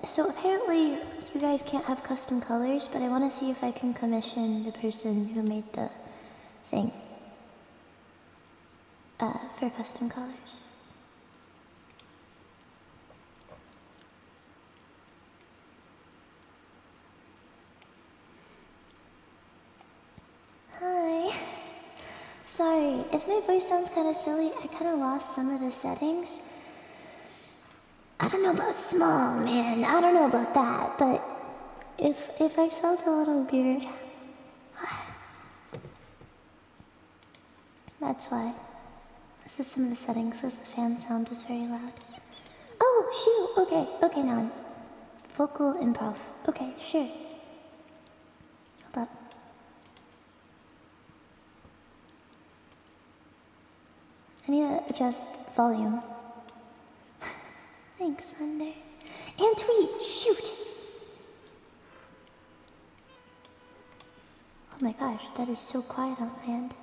So apparently you guys can't have custom colors, but I want to see if I can commission the person who made the thing for custom colors. Hi. Sorry, if my voice sounds kind of silly, I kind of lost some of the settings. I don't know about small, man. I don't know about that, but if I sound a little weird, that's why. This is some of the settings, because the fan sound is very loud. Oh, shoot! Okay, now I'm vocal improv. Okay, sure. Hold up. I need to adjust volume. Thanks, Thunder. And tweet! Shoot! Oh my gosh, that is so quiet on my end.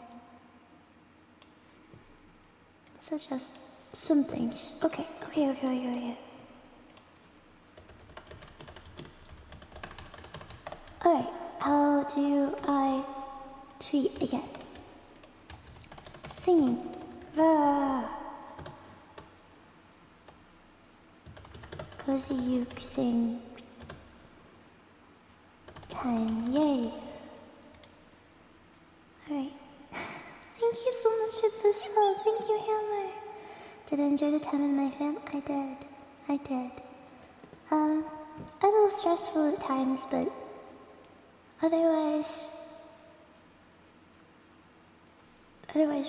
Let's adjust some things. Okay. Alright, how do I tweet again? Singing. Rah. Cozy Uke sing. Time, yay. Alright. Thank you so much for this song. Thank you, Hammer. Did I enjoy the time with my fam? I did. A little stressful at times, but otherwise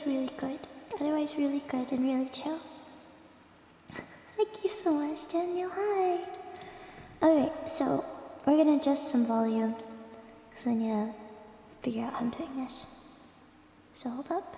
really good. Otherwise really good and really chill. Thank you so much, Daniel. Hi. Okay, so we're gonna adjust some volume because I need to figure out how I'm doing this. So hold up.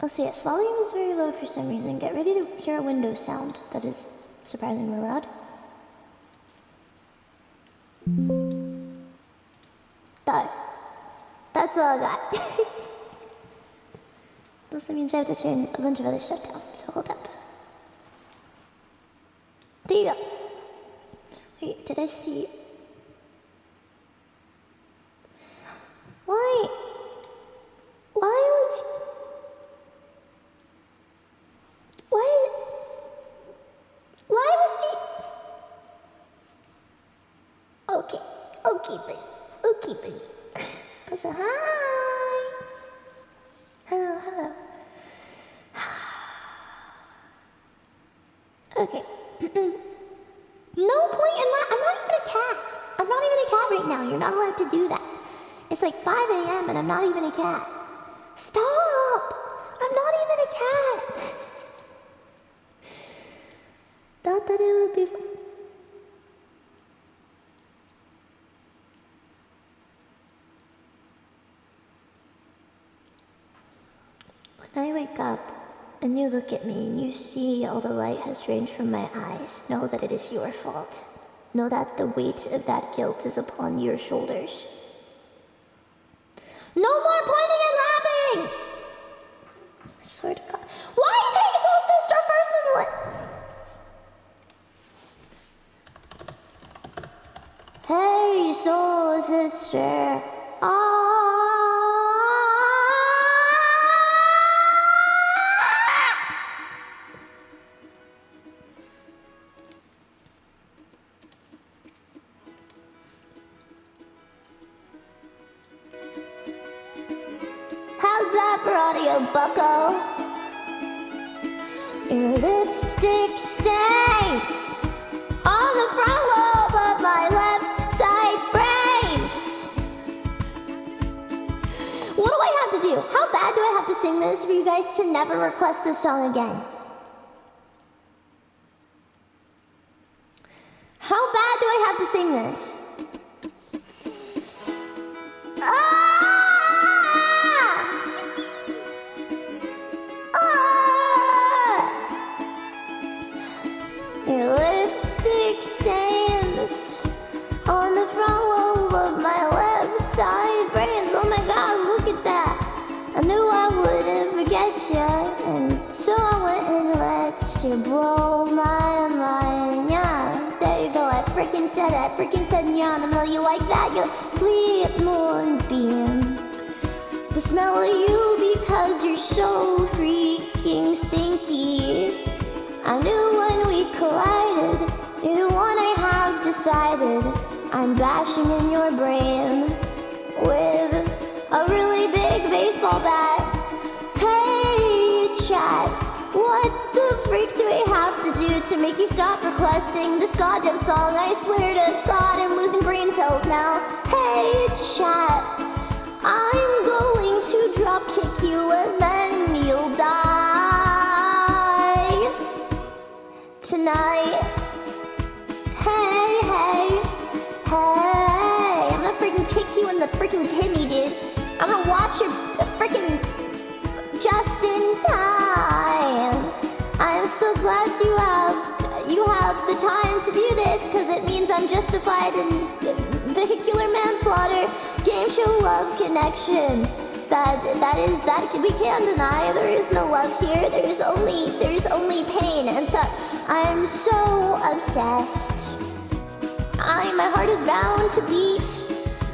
Also yes, volume is very low for some reason. Get ready to hear a window sound that is surprisingly loud. Done. That's all I got. Also means I have to turn a bunch of other stuff down, so hold up. There you go. Wait, did I see? Why? Why would you? Why would you? Okay, buddy. Okay, buddy. Also, hi. Hello. Okay. No point in that. I'm not even a cat. I'm not even a cat right now. You're not allowed to do that. It's like 5 a.m. and I'm not even a cat. Stop! I'm not even a cat. Thought that it would be fun. When I wake up and you look at me and you see all the light has drained from my eyes, know that it is your fault. Know that the weight of that guilt is upon your shoulders. No more pointing and laughing! I swear to God. Why is Hey soul sister personally? Hey soul sister. How's that for audio, bucko? Your lipstick stains on the front lobe of my left side brains. What do I have to do? How bad do I have to sing this for you guys to never request this song again? How bad do I have to sing this? Your lipstick stains on the front lobe of my left side brains. Oh my God, look at that. I knew I wouldn't forget you, and so I went and let you blow my mind. Yeah, there you go. I freaking said yeah, I know you like that, you sweet moonbeam. The smell of you because you're so freaking stinky. I knew when we collided, you're the one I have decided. I'm bashing in your brain with a really big baseball bat. Hey, chat, what the freak do I have to do to make you stop requesting this goddamn song? I swear to God, I'm losing brain cells now. Hey, chat, I'm going to drop kick you and then you'll die. Tonight, hey, I'm gonna freaking kick you in the freaking kidney, dude. I'm gonna watch your freaking just in time. I'm so glad you have the time to do this, because it means I'm justified in vehicular manslaughter, game show love connection. That we can't deny. There is no love here. There's only pain, and so I'm so obsessed. My heart is bound to beat.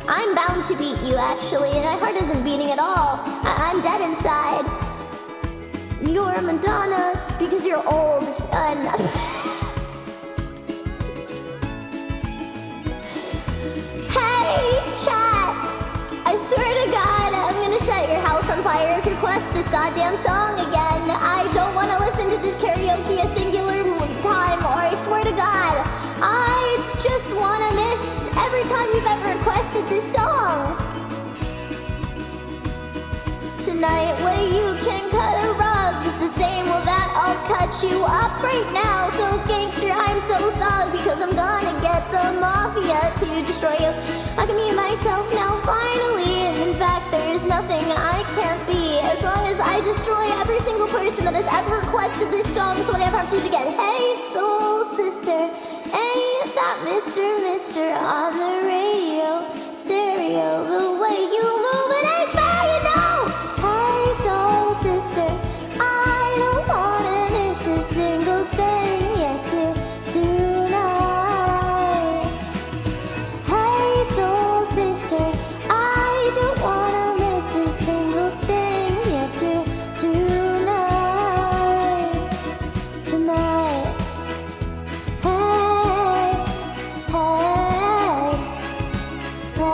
I'm bound to beat you, actually, and my heart isn't beating at all. I'm dead inside. You're Madonna because you're old. Hey, chat. I swear to God, I'm gonna set your house on fire if you request this goddamn song again. I don't want to listen to this karaoke a singular time, or I swear to God, I just want to miss every time you've ever requested this song. Tonight, where you can cut a rug is the same, well that I'll cut you up right now. So gangster, I'm so thug because I'm gonna get the mafia to destroy you. I can be myself now, finally. In fact, there's nothing I can't be as as long as I destroy every single person that has ever requested this song, so I never have to do it again. Hey, soul sister, hey, that mister on the radio, stereo, the way you move it ain't fair, you know. Hey, soul sister, I don't wanna miss a single thing yet tonight. Hey, soul sister, I don't wanna miss a single thing yet tonight. Tonight. Hey, hey, hey.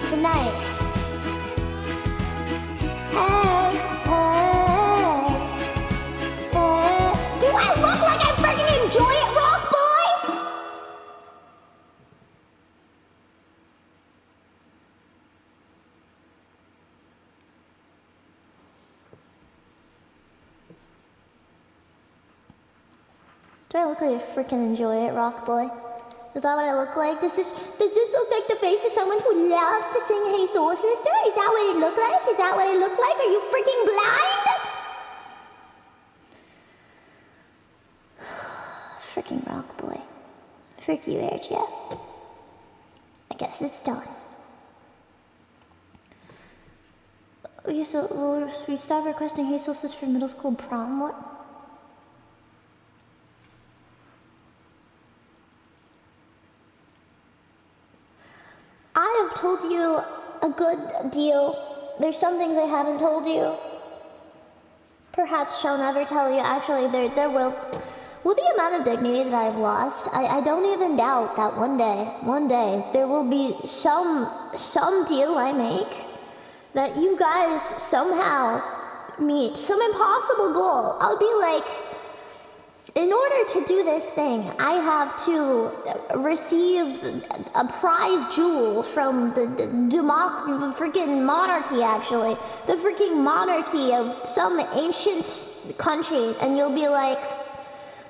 Tonight. Hey, hey, hey. Do I look like I freaking enjoy it, Rock Boy? Do I look like I freaking enjoy it, Rock Boy? Is that what I look like? Does this look like the face of someone who loves to sing Hey Soul Sister? Is that what it look like? Is that what I look like? Are you freaking blind? Freaking Rock Boy. Frick you, Air Jeff. I guess it's done. Okay, so will we stop requesting Hey Soul Sister for middle school prom? What? I have told you a good deal. There's some things I haven't told you. Perhaps shall never tell you. Actually, there will. With the amount of dignity that I've lost, I don't even doubt that one day, there will be some deal I make that you guys somehow meet. Some impossible goal. I'll be like, in order to do this thing, I have to receive a prize jewel from the freaking monarchy, actually. The freaking monarchy of some ancient country. And you'll be like,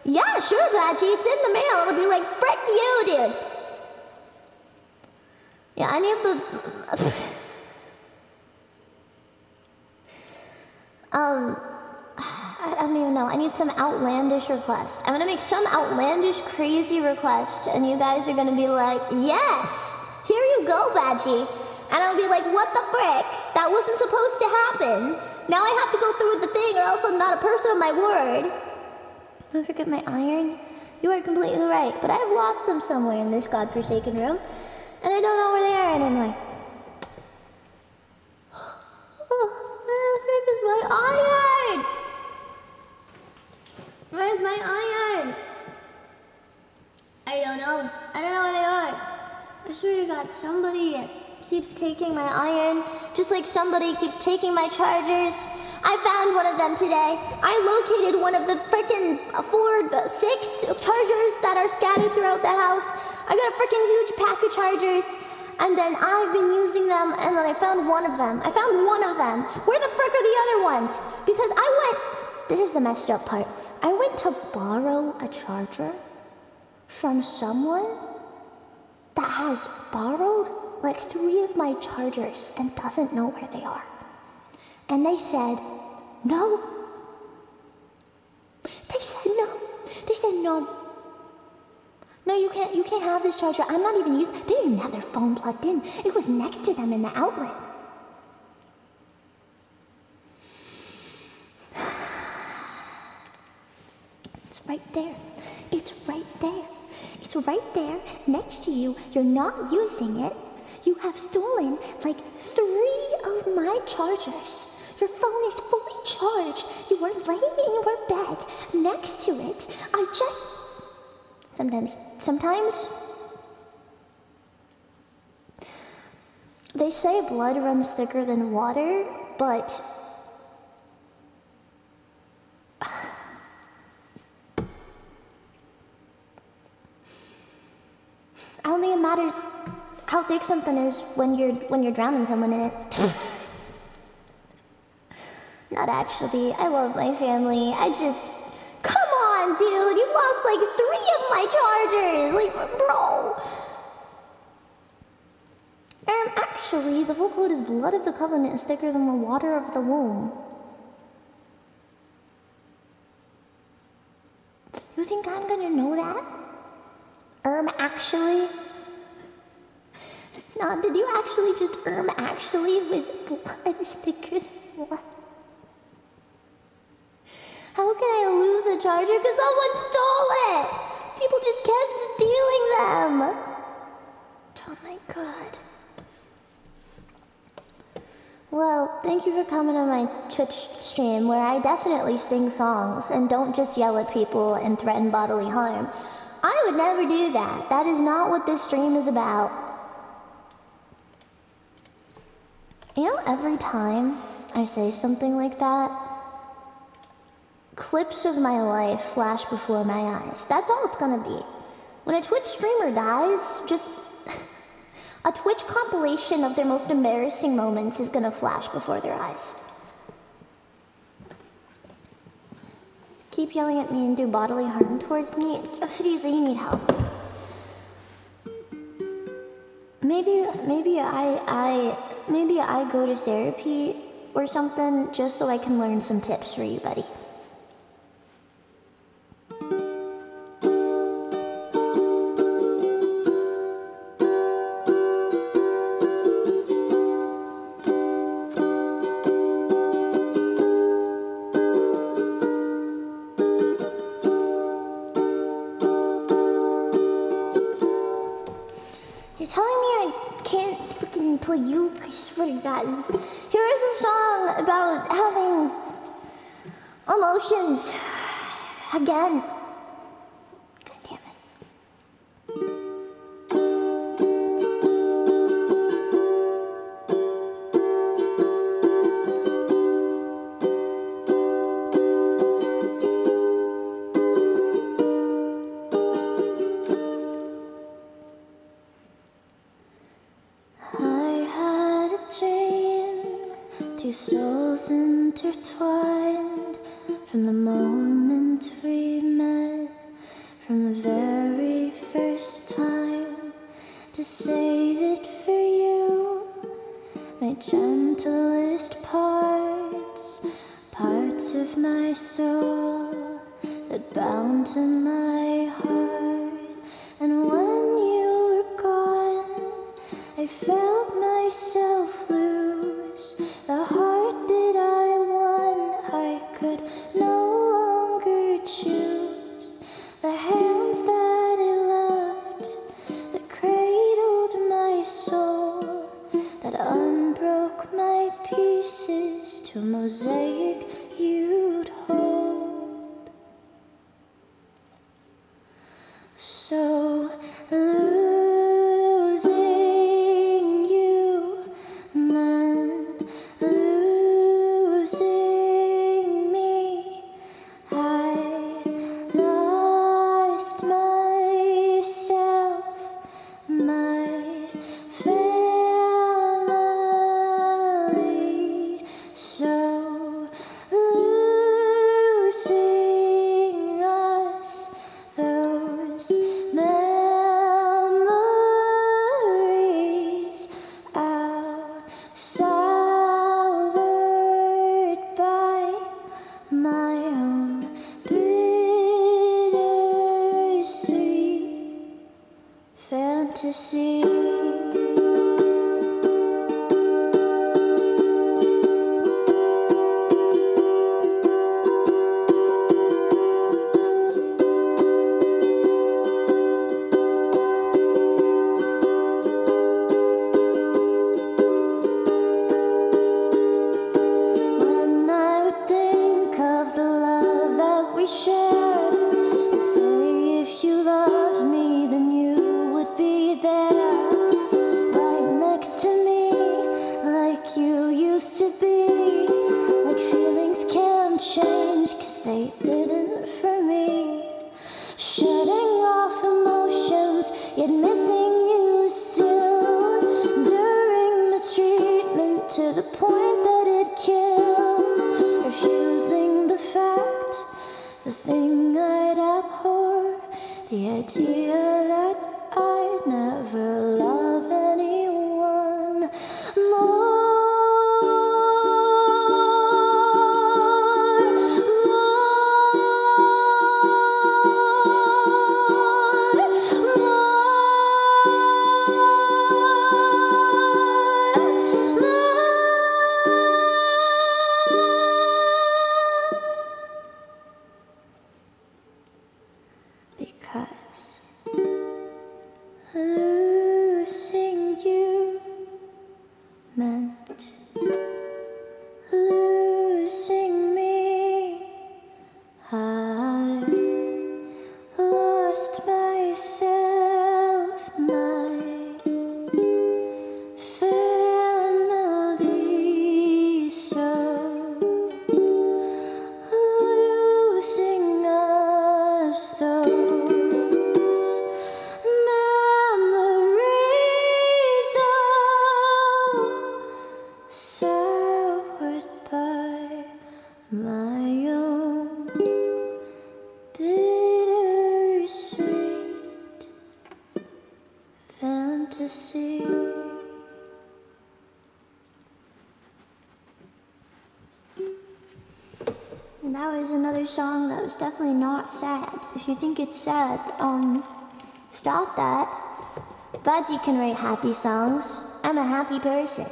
yeah, sure, Baji, it's in the mail. It'll be like, frick you, dude. Yeah, I need the... I don't even know. I need some outlandish request. I'm gonna make some outlandish, crazy request, and you guys are gonna be like, yes, here you go, Baji. And I'll be like, what the frick? That wasn't supposed to happen. Now I have to go through with the thing, or else I'm not a person of my word. Don't forget my iron. You are completely right, but I've lost them somewhere in this godforsaken room, and I don't know where they are anymore. Oh, where the frick is my iron? Where's my iron? I don't know. I don't know where they are. I swear to God, somebody keeps taking my iron, just like somebody keeps taking my chargers. I found one of them today. I located one of the frickin' 6 chargers that are scattered throughout the house. I got a frickin' huge pack of chargers, and then I've been using them, and then I found one of them. Where the frick are the other ones? Because this is the messed up part. I went to borrow a charger from someone that has borrowed like 3 of my chargers and doesn't know where they are. And they said, no. They said no. No, you can't have this charger. I'm not even using. They didn't have their phone plugged in. It was next to them in the outlet. It's right there. It's right there next to you. You're not using it. You have stolen like 3 of my chargers. Your phone is fully charged. You are laying in your bed next to it. Sometimes they say blood runs thicker than water, but I don't think it matters how thick something is when you're drowning someone in it. Not actually. I love my family. Come on, dude. You lost like 3 of my chargers. Like, bro. Actually, the full quote is blood of the covenant is thicker than the water of the womb. You think I'm gonna know that? Actually? No, did you actually just actually with blood is thicker than water? How can I lose a charger? Because someone stole it! People just kept stealing them! Oh my god. Well, thank you for coming on my Twitch stream where I definitely sing songs and don't just yell at people and threaten bodily harm. I would never do that. That is not what this stream is about. You know, every time I say something like that, clips of my life flash before my eyes. That's all it's gonna be. When a Twitch streamer dies, just a Twitch compilation of their most embarrassing moments is gonna flash before their eyes. Keep yelling at me and do bodily harm towards me. Seriously, you need help. Maybe I go to therapy or something just so I can learn some tips for you, buddy. You, I swear to God. Here is a song about having emotions. Again. God damn it. Souls intertwined from the moment we met, from the very first time, to say that for you, my gentlest parts, parts of my soul that bound to my heart. And when you were gone, I felt myself lose the heart that I won. I could no longer choose the hands that I loved, that cradled my soul, that unbroke my pieces to a mosaic you'd hold. So losing you meant losing me. I lost myself, my family. So losing us, those memories soured by my own bittersweet fantasy. When I would think of the love that we shared, I'd say if you loved me, then you would be there, right next to me, like you used to be. Like feelings can't change, 'cause they didn't for me. Shedding off emotions, yet missing you still, during mistreatment to the point that it killed. Refusing the fact, the thing I'd abhor, the idea that I'd never love anyone that was another song that was definitely not sad. If you think it's sad, stop that. Baji can write happy songs. I'm a happy person.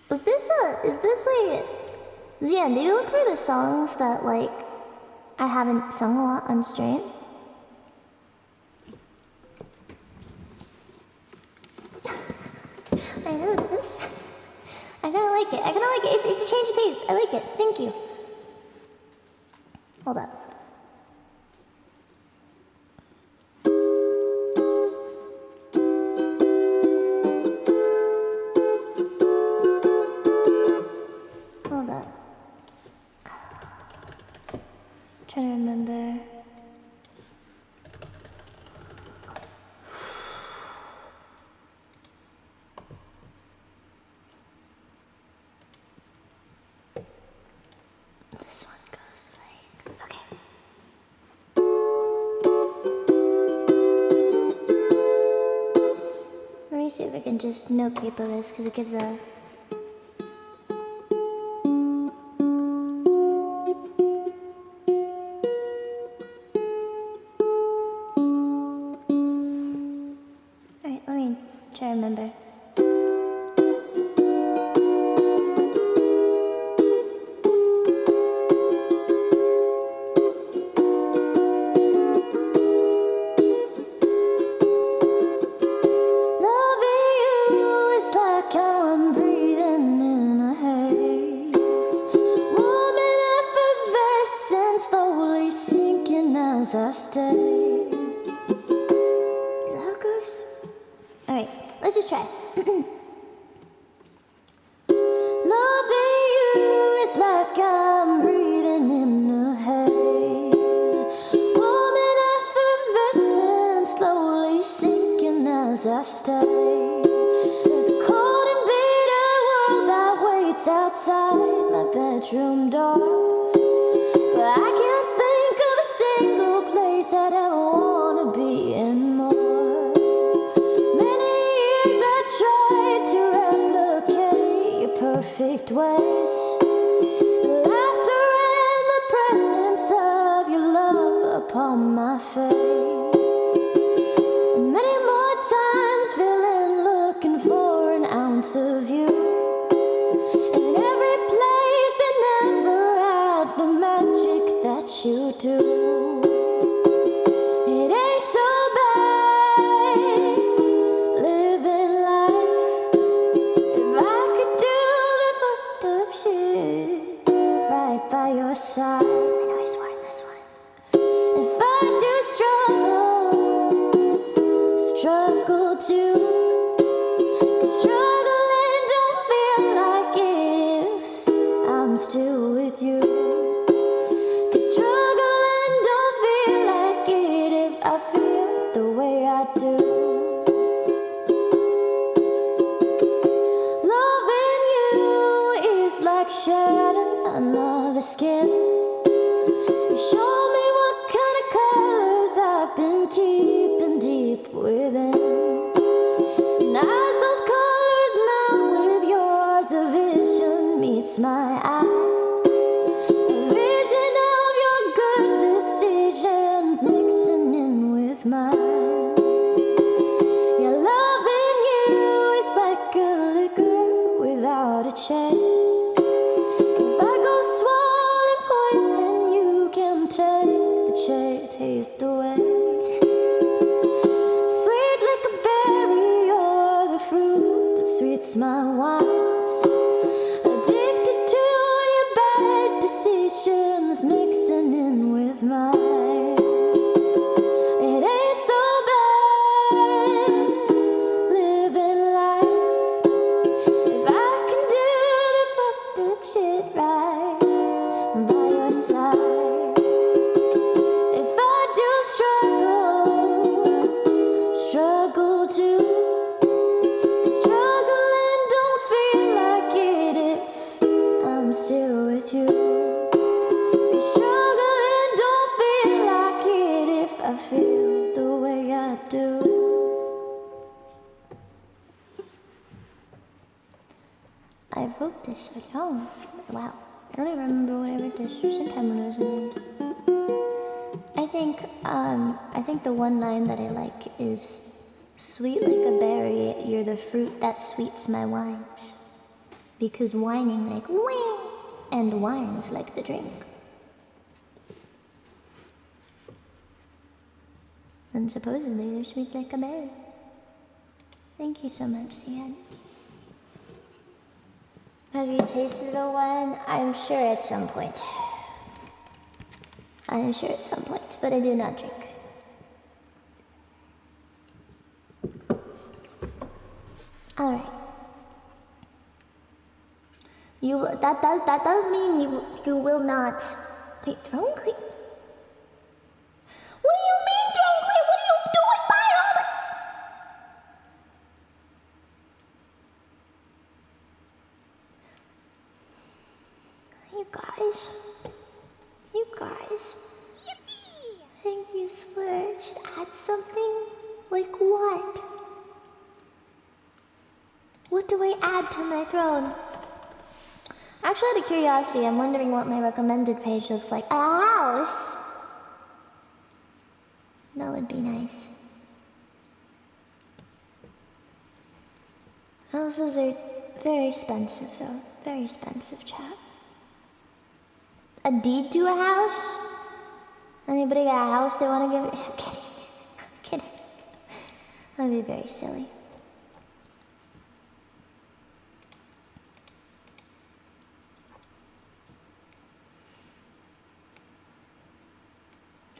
Is this like... Yeah, do you look for the songs that, like, I haven't sung a lot on stream? I know this. I kinda like it. It's a change of pace. I like it. Thank you. Hold up. Hold up. Trying to remember. This one goes like, okay. Let me see if I can just note capo this because it gives a... Alright, let me try to remember. I stay. Is that how it goes? Alright, let's just try. Loving you is like I'm breathing in a haze. Warm and effervescent, slowly sinking as I stay. There's a cold and bitter world that waits outside my bedroom door. But I can't think of a single place I'd ever wanna be in more. Many years I tried to replicate your perfect ways, the laughter and the presence of your love upon my face. And many more times feeling looking for an ounce of you. In every place that never had the magic that you do. It ain't so bad living life if I could do the fucked up shit right by your side. I know I swore in this one. If I do struggle too. 'Cause struggling don't feel like it if I'm still with you. 'Cause struggling don't feel like it if I feel the way I do. Loving you is like shedding another skin. You show me what kind of colors I've been keeping deep within. And as those colors melt with yours, a vision meets my eye. A vision of your good decisions mixing in with mine. Yeah, loving you is like a liquor without a chase. If I go swallowing poison, you can take the taste away. Sweet like a berry or the fruit that sweets my wines. Addicted to your bad decisions mixing in with mine. It ain't so bad living life if I can do the fucked up shit right by your side. If I do struggle too. 'Cause struggling don't feel like it if I'm still with you. 'Cause struggling don't feel like it if I feel the way I do. Wow. I don't even remember when I read this. Sometime when I was in it. I think the one line that I like is, "Sweet like a berry, you're the fruit that sweets my wines. Because whining like wah, and wine's like the drink." And supposedly they're sweet like a berry. Thank you so much, Cian. Have you tasted a wine? I'm sure at some point. But I do not drink. Alright. That does mean you will not. Wait, throne clean? What do you mean throne clean? What are you doing by all the... You guys. Yippee! I think you should add something. Like what? What do I add to my throne? Actually, out of curiosity, I'm wondering what my recommended page looks like. A house? That would be nice. Houses are very expensive, though. Very expensive, chat. A deed to a house? Anybody got a house they want to give it? I'm kidding. I'm kidding. That would be very silly.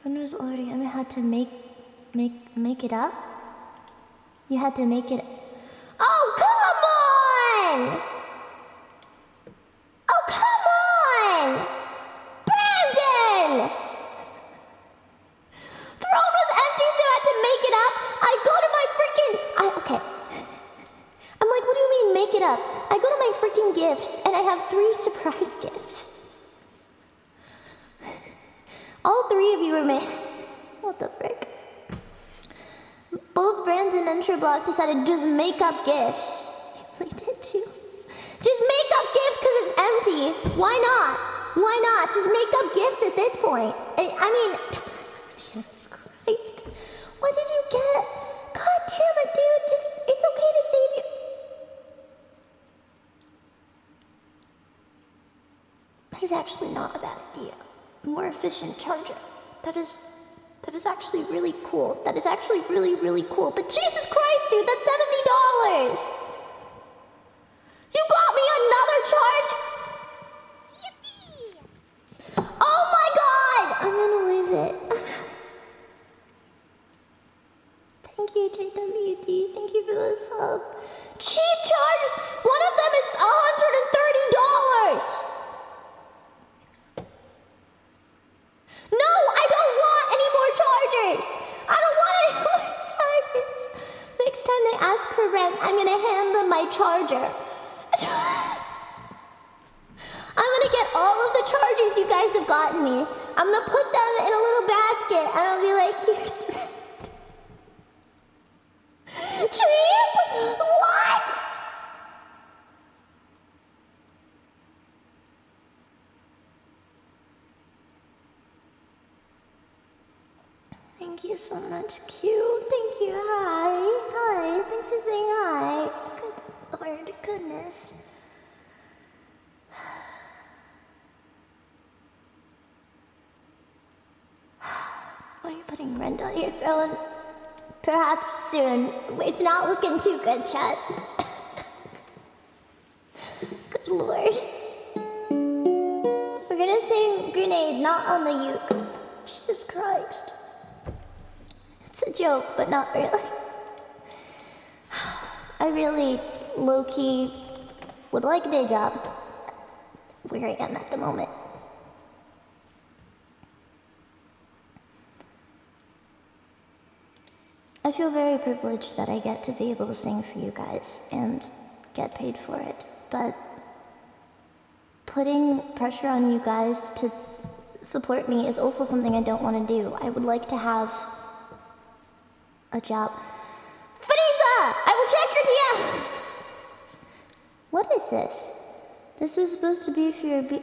When was already I had to make it up? You had to make it. Oh, come on! Oh, come on! Brandon! Throne was empty, so I had to make it up. I go to my freaking. Okay. I'm like, what do you mean make it up? I go to my freaking gifts, and I have 3 surprise gifts. All 3 of you were made. What the frick? Both Brandon and Triblock decided to just make up gifts. I did too. Just make up gifts because it's empty. Why not? Why not? Just make up gifts at this point. I mean, Jesus Christ. What did you get? God damn it, dude. Just, it's okay to save you. That is actually not a bad idea. More efficient charger. That is actually really cool. That is actually really, really cool. But Jesus Christ, dude, that's $70. You got me another charge? Yippee! Oh my God! I'm gonna lose it. Thank you, JWD. Thank you for the sub. Cheap charges! One of them is $130! No, I don't want any more chargers! I don't want any more chargers! Next time they ask for rent, I'm gonna hand them my charger. I'm gonna get all of the chargers you guys have gotten me. I'm gonna put them in a little basket and I'll be like, here's rent. Cheap? What? Thank you so much, Q. Thank you. Hi. Hi. Thanks for saying hi. Good Lord, goodness. Are you putting rent on your throne? Perhaps soon. It's not looking too good, chat. Good Lord. We're gonna sing Grenade, not on the uke. Jesus Christ. It's a joke, but not really. I really, low-key, would like a day job where I am at the moment. I feel very privileged that I get to be able to sing for you guys and get paid for it, but putting pressure on you guys to support me is also something I don't want to do. I would like to have a job. Vanessa! I will check your DM! What is this? This was supposed to be for your No, I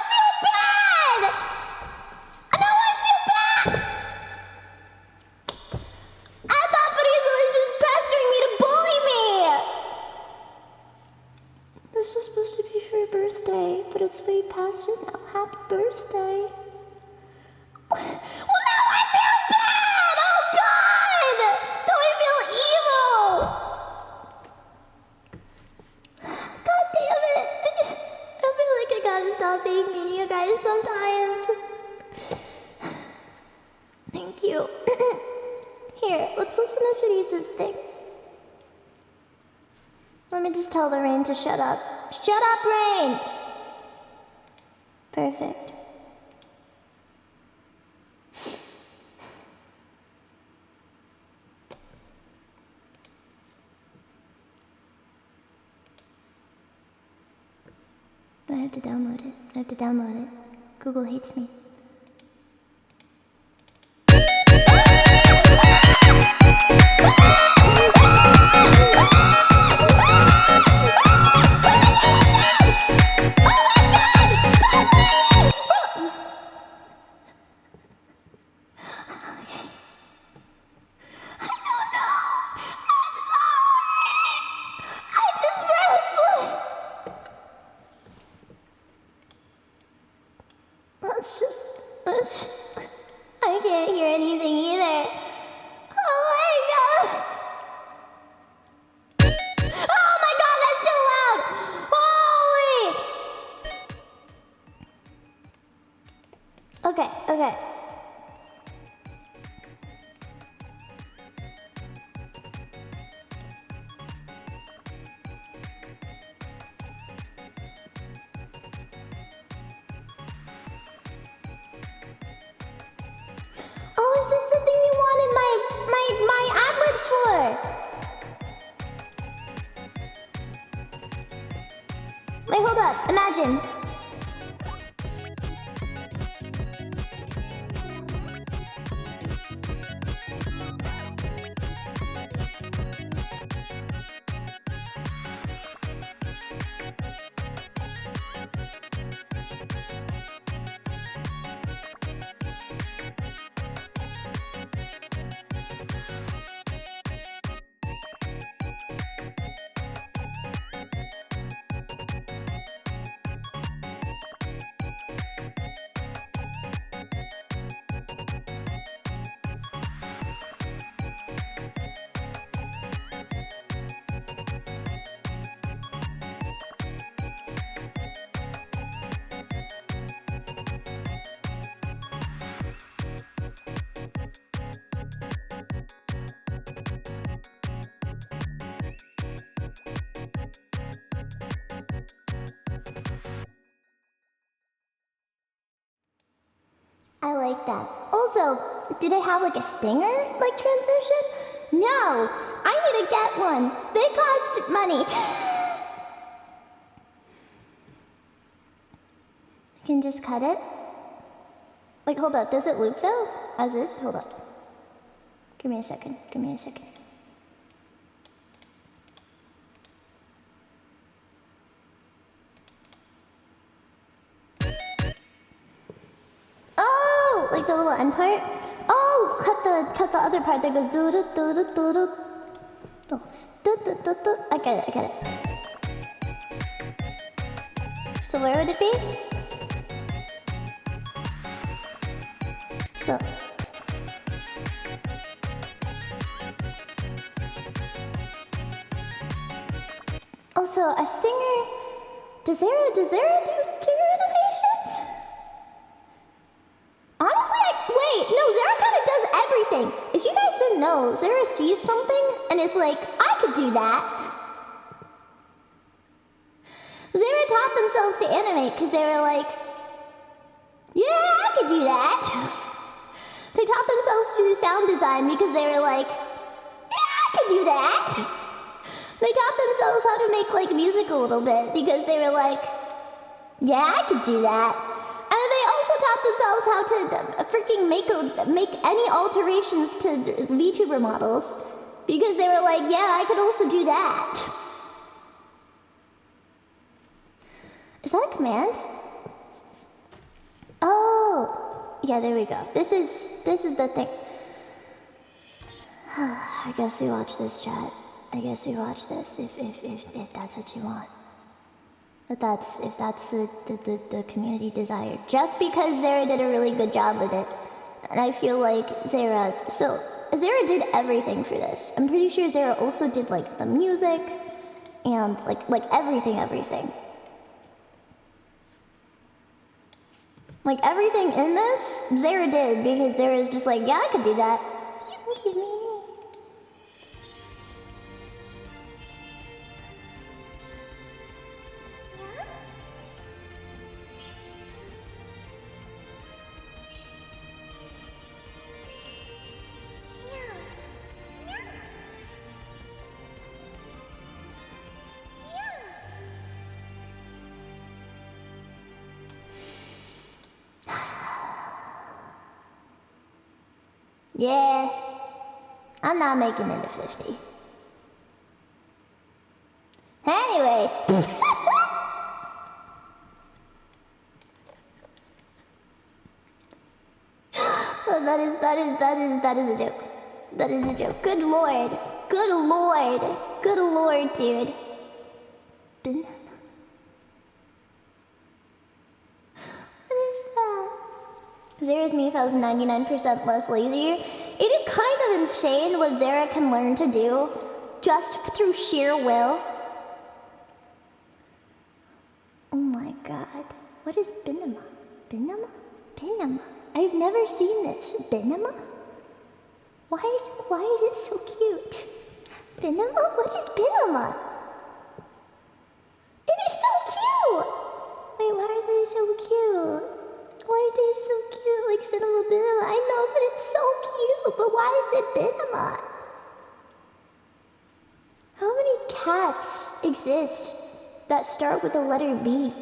feel bad! No, I feel bad! I thought Frieza was just pestering me to bully me! This was supposed to be for your birthday, but it's way past it now. Happy birthday. Well, now I feel bad! Oh, God! Now I feel evil! God damn it! I feel like I gotta stop being mean to you guys sometimes. Thank you. Here, let's listen to Frieza's thing. Let me just tell the rain to shut up. Shut up, rain! Perfect. I have to download it. I have to download it. Google hates me. I can't hear anything either. Oh my god! Oh my god, that's so loud! Holy! Okay, okay. Oh, is this the thing you wanted my adlibs for? Wait, hold up. Imagine. I like that. Also, did I have like a stinger like transition? No, I need to get one. They cost money. I can just cut it. Wait, hold up. Does it loop though? As is? Hold up. Give me a second. Give me a second. Oh, like the little end part? Oh, cut the other part that goes do do do do do do. Oh, do do do do. I get it, I get it. So where would it be? So also a stinger. Does Zero do stinger animations? Honestly, wait, no, Zero kind of does everything. If you guys didn't know, Zero sees something and is like, I could do that. Zero taught themselves to animate because they were like, yeah, I could do that. They taught themselves to do sound design because they were like, yeah, I could do that. They taught themselves how to make like music a little bit because they were like, yeah, I could do that. And they also taught themselves how to freaking make any alterations to VTuber models because they were like, yeah, I could also do that. Is that a command? Oh, yeah, there we go. This is the thing. I guess we watch this, chat. I guess we watch this if that's what you want. If that's the community desire. Just because Zara did a really good job with it. And I feel like Zara did everything for this. I'm pretty sure Zara also did like the music and like everything. Like everything in this, Zara did because Zara's just like, yeah, I could do that. Yeah, I'm not making it to 50. Anyways. That is a joke. That is a joke. Good lord. Good lord. Good lord, dude. What is that? Zara's me feels 99% less lazy. It is kind of insane what Zara can learn to do just through sheer will. Oh my god. What is Binama? Binama? Binama. I've never seen this. Binama? Why is it so cute? Binama? What is Binama? It is so cute! Wait, why are they so cute? Why are they so cute? Like Cinema Binama. I know, but it's so cute. But why is it Binama? How many cats exist that start with the letter B?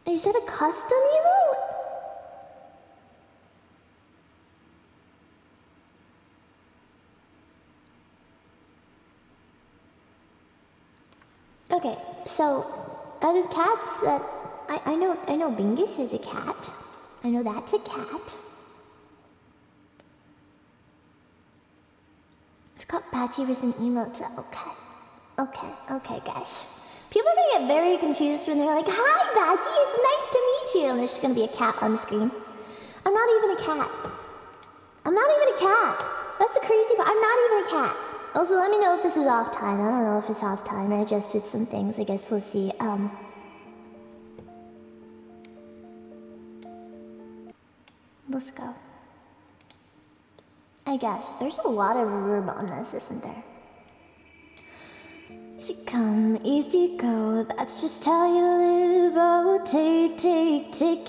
Is that a custom emote? Okay, so out of cats that I know Bingus is a cat. I know that's a cat. I forgot Baji was an emote. Okay, guys. People are gonna get very confused when they're like, "Hi, Baji, it's nice to meet you," and there's just gonna be a cat on the screen. I'm not even a cat. I'm not even a cat. That's the crazy part. I'm not even a cat. Also, let me know if this is off time. I don't know if it's off time. I adjusted some things. I guess we'll see. Let's go. I guess. There's a lot of reverb on this, isn't there? Easy come, easy go, that's just how you live. Oh, take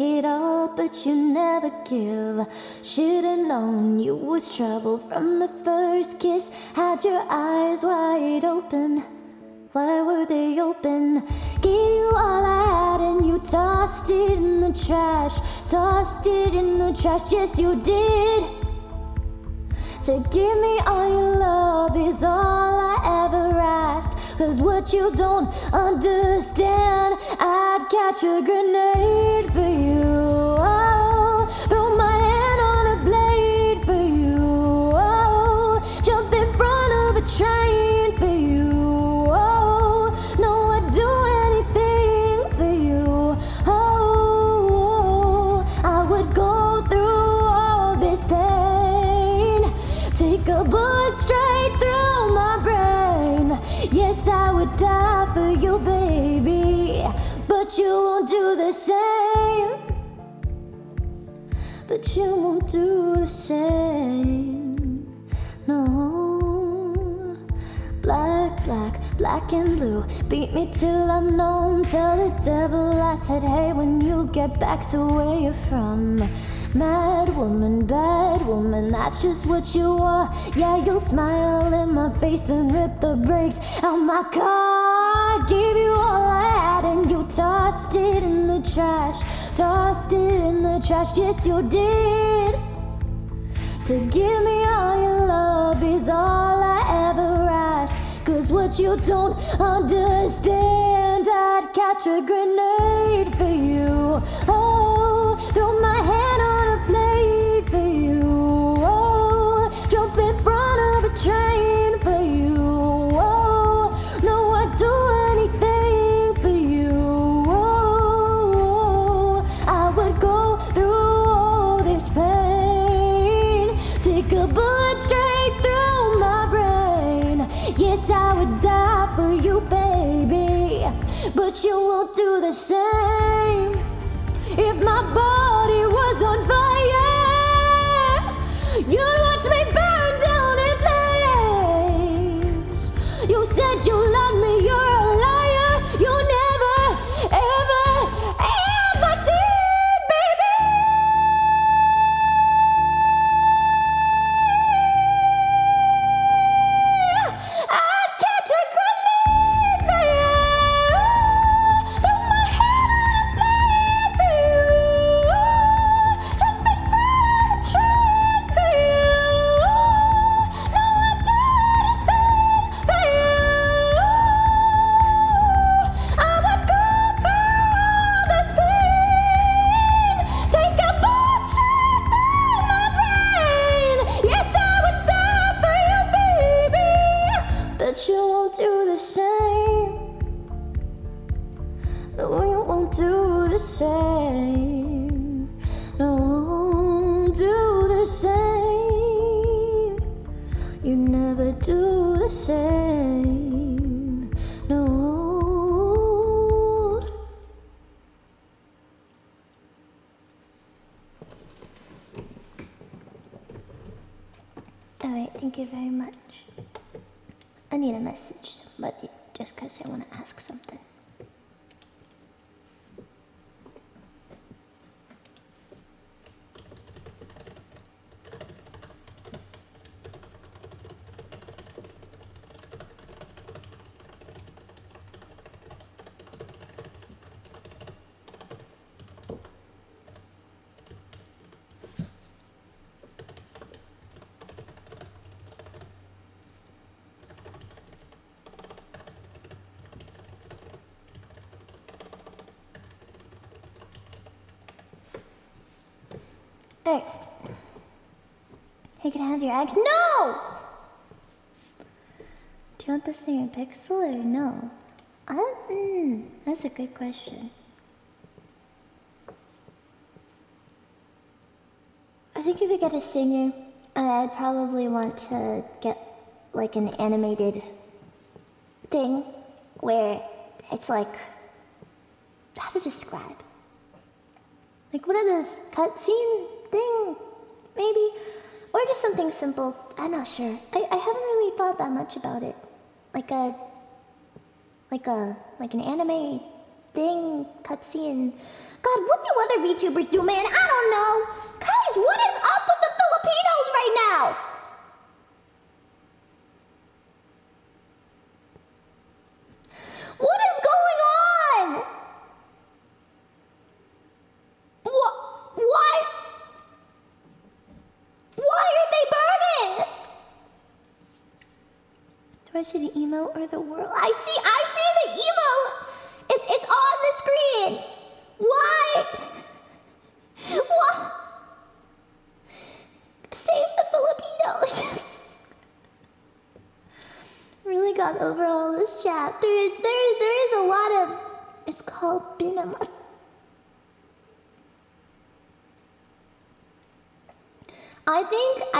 it all, but you never give. Should've known you was trouble from the first kiss. Had your eyes wide open, why were they open? Gave you all I had and you tossed it in the trash. Tossed it in the trash, yes you did. To give me all your love is all I ever asked. Cause what you don't understand, I'd catch a grenade for you. Oh, throw my hand on a blade for you. Oh, jump in front of a train for you. Oh, no, I'd do anything for you. Oh, I would go through all this pain. Take a bullet straight through my brain. Yes, I would die for you, baby. But you won't do the same. But you won't do the same. No. Black and blue. Beat me till I'm numb. Tell the devil I said, hey, when you get back to where you're from. Mad woman, bad woman, that's just what you are. Yeah, you'll smile in my face, then rip the brakes out my car. Gave you all I had and you tossed it in the trash. Tossed it in the trash, yes you did. To give me all your love is all I ever asked. Here's what you don't understand. I'd catch a grenade for you. Oh, throw my hand on a plate for you. Oh, jump in front of a train for you. Oh, no, I'd do anything for you. Oh, I would go through all this pain. Take a bullet straight through my brain. Yes, I would die for you, baby, but you won't do the same. If my body was on fire, you'd watch me burn down in flames. You said you loved me, you're a liar. You never, ever, ever did, baby. I'd catch a grenade for you. Throw my hand on a plate for you. Jump in front of a train for you. No, I'd do anything for you. I would go through all this pain. Take a bullet straight through my brain. Yes, I would die for you, baby, but you won't do the same. No, you won't do the same. No, won't do the same. You never do the same. No. Alright, thank you very much. I need to message somebody just because I want to ask something. Hey. Hey, can I have your eggs? No! Do you want this thing in pixel or no? That's a good question. I think if I get a singer, I'd probably want to get like an animated thing where it's like, how to describe? Like one of those cutscene thing, maybe? Or just something simple. I'm not sure. I haven't really thought that much about it. Like an anime thing, cutscene. God, what do other VTubers do, man? I don't know. Guys, what is up with the Filipinos right now? What is going on? Why? Why are they burning? Do I see the emo or the world? I see the emo. It's on the screen. Why? What? Save the Filipinos. Really got over all this chat. There is a lot of. It's called Binama. I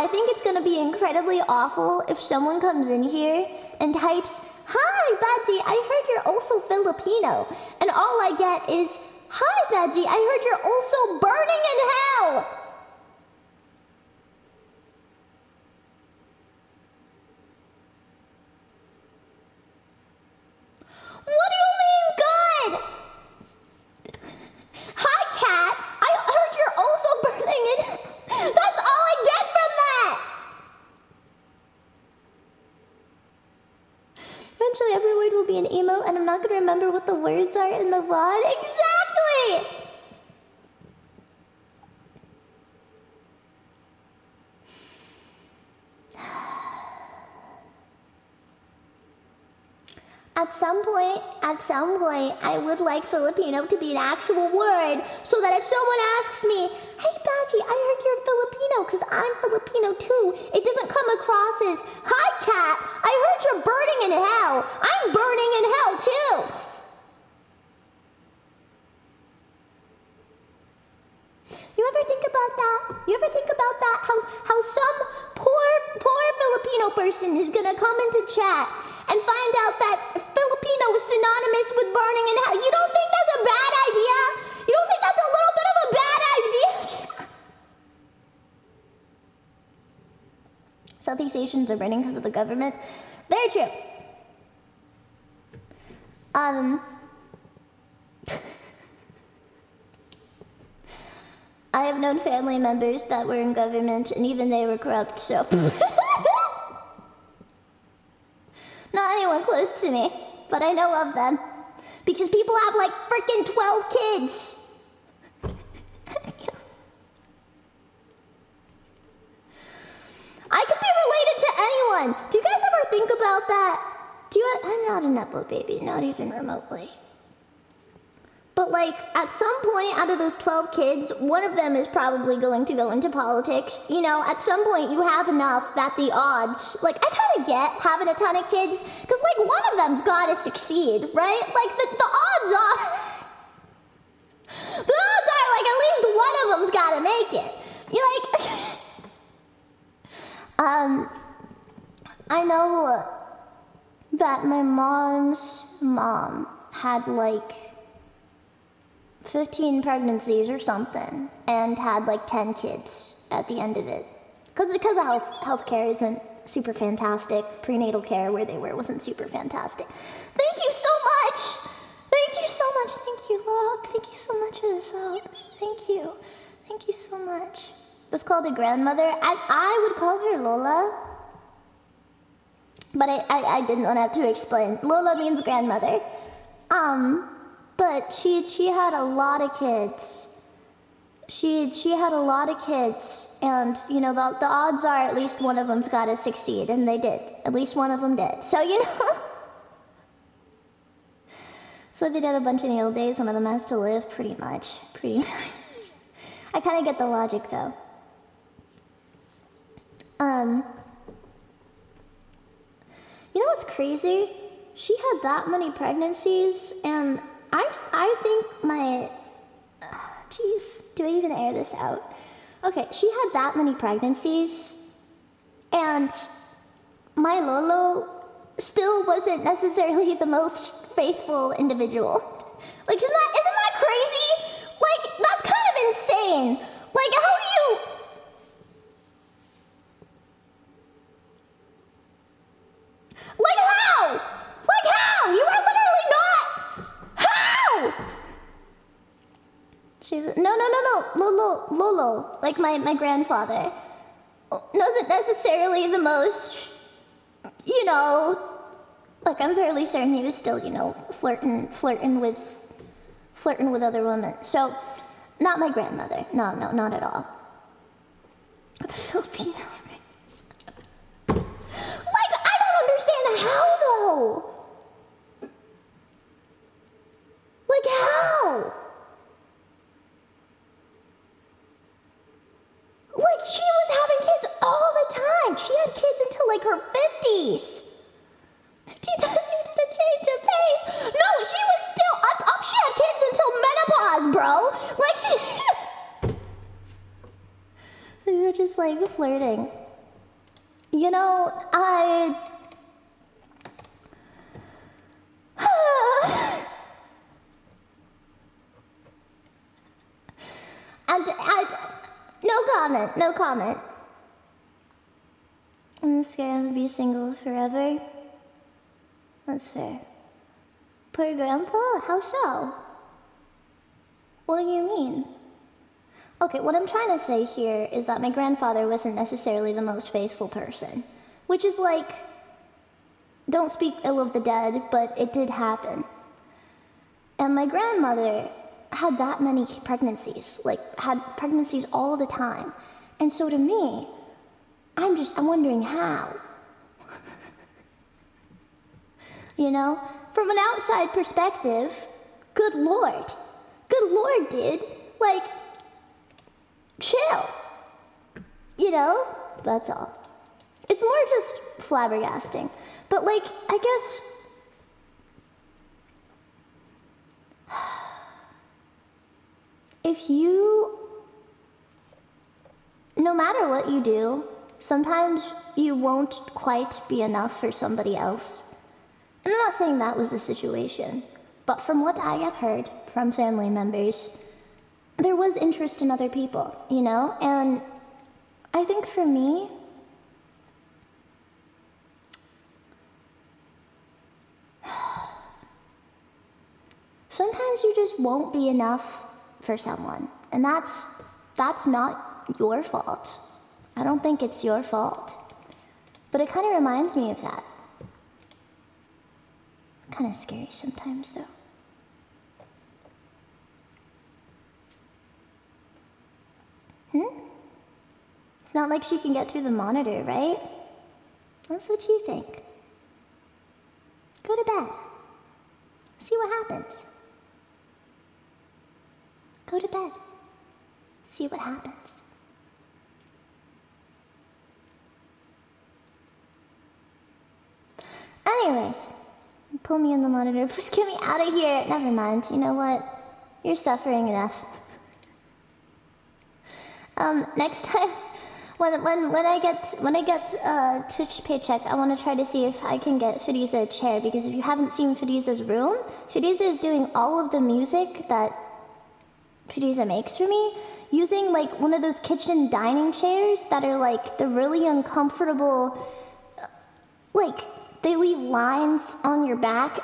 think it's gonna be incredibly awful if someone comes in here and types, "Hi, Baji, I heard you're also Filipino," and all I get is, "Hi, Baji, I heard you're also burning in hell." What do you mean good? Hi, Cat, I heard you're also burning in hell. That's all I get from that! Eventually every word will be an emo and I'm not gonna remember what the words are in the VOD. Exactly! At some point, I would like Filipino to be an actual word so that if someone asks me, hey Baji, I heard you're Filipino because I'm Filipino too, it doesn't come across as, hi cat, I heard you're burning in hell. I'm burning in hell too. You ever think about that? How some poor Filipino person is gonna come into chat and find out that Filipino is synonymous with burning in hell. You don't think that's a bad idea? You don't think that's a little bit of a bad idea? Southeast Asians are burning because of the government. Very true. I have known family members that were in government and even they were corrupt, so. Not anyone close to me, but I know of them. Because people have like freaking 12 kids. I could be related to anyone. Do you guys ever think about that? I'm not a Nepo baby, not even remotely. But like, at some point out of those 12 kids, one of them is probably going to go into politics. You know, at some point you have enough that the odds, like I kind of get having a ton of kids, because like one of them's got to succeed, right? Like the odds are, like at least one of them's got to make it. You like, I know that my mom's mom had like 15 pregnancies or something, and had like 10 kids at the end of it. Because healthcare isn't super fantastic. Prenatal care where they were wasn't super fantastic. Thank you so much! Thank you so much. Thank you, Locke. Thank you so much for the shout. Thank you. Thank you so much. That's called a grandmother. I would call her Lola. But I didn't want to have to explain. Lola means grandmother. But she had a lot of kids. She had a lot of kids, and you know the odds are at least one of them's got to succeed, and they did. At least one of them did. So you know. So they did a bunch in the old days. One of them has to live, pretty much. I kind of get the logic though. You know what's crazy? She had that many pregnancies, and I think my, jeez, do I even air this out? Okay, she had that many pregnancies, and my Lolo still wasn't necessarily the most faithful individual. Like, isn't that crazy? Like, that's kind of insane. Like, how do you... Like, how? Like, how? You are literally not... How? No. Lolo, like my grandfather, wasn't necessarily the most, you know, like I'm fairly certain he was still, you know, flirting with other women. So, not my grandmother. No, not at all. The Filipino race. Like, I don't understand how though. Like how? Like, she was having kids all the time. She had kids until, like, her 50s. She needed a change of pace. No, she was still up. She had kids until menopause, bro. Like, they were just, like, flirting. You know, No comment. I'm scared to be single forever. That's fair. Poor grandpa? How so? What do you mean? Okay, what I'm trying to say here is that my grandfather wasn't necessarily the most faithful person. Which is like, don't speak ill of the dead, but it did happen. And my grandmother had that many pregnancies, like had pregnancies all the time. And so to me, I'm wondering how. You know? from an outside perspective, good lord. Good lord, dude. Like, chill. You know? That's all. It's more just flabbergasting. But like, I guess... if you... no matter what you do, sometimes you won't quite be enough for somebody else. And I'm not saying that was the situation, but from what I have heard from family members, there was interest in other people, you know? And I think for me, sometimes you just won't be enough for someone. And that's not your fault. I don't think it's your fault. But it kind of reminds me of that. Kind of scary sometimes, though. It's not like she can get through the monitor, right? That's what you think. Go to bed. See what happens. Go to bed. See what happens. Anyways, pull me in the monitor. Please get me out of here. Never mind. You know what? You're suffering enough. Next time, when I get Twitch paycheck, I want to try to see if I can get Fidiza a chair, because if you haven't seen Fidiza's room, Fidiza is doing all of the music that Fidiza makes for me, using like one of those kitchen dining chairs that are like the really uncomfortable, like they leave lines on your back.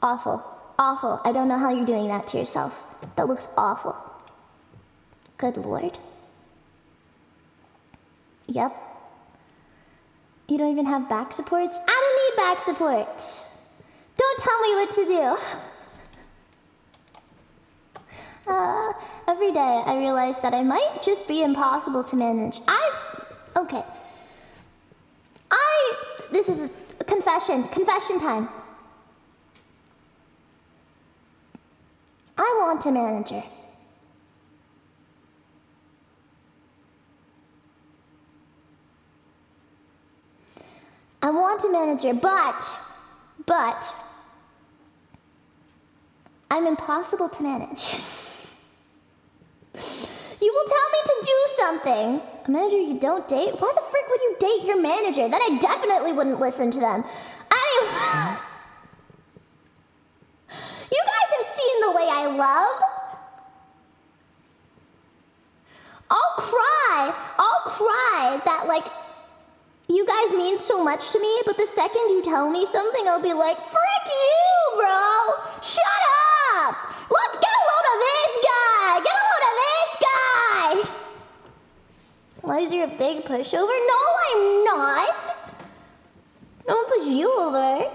Awful. Awful. I don't know how you're doing that to yourself. That looks awful. Good lord. Yep. You don't even have back supports? I don't need back support. Don't tell me what to do. Every day I realize that I might just be impossible to manage. Okay. This is a confession time. I want a manager. I want a manager, but I'm impossible to manage. You will tell me to do something. A manager you don't date? Why the frick would you date your manager? Then I definitely wouldn't listen to them. Anyway, you guys have seen the way I love. I'll cry that like, you guys mean so much to me, but the second you tell me something, I'll be like, frick you, bro! Shut up! Look, get a load of this guy! Get a load of this guy! Why is you a big pushover? No, I'm not! I won't push you over.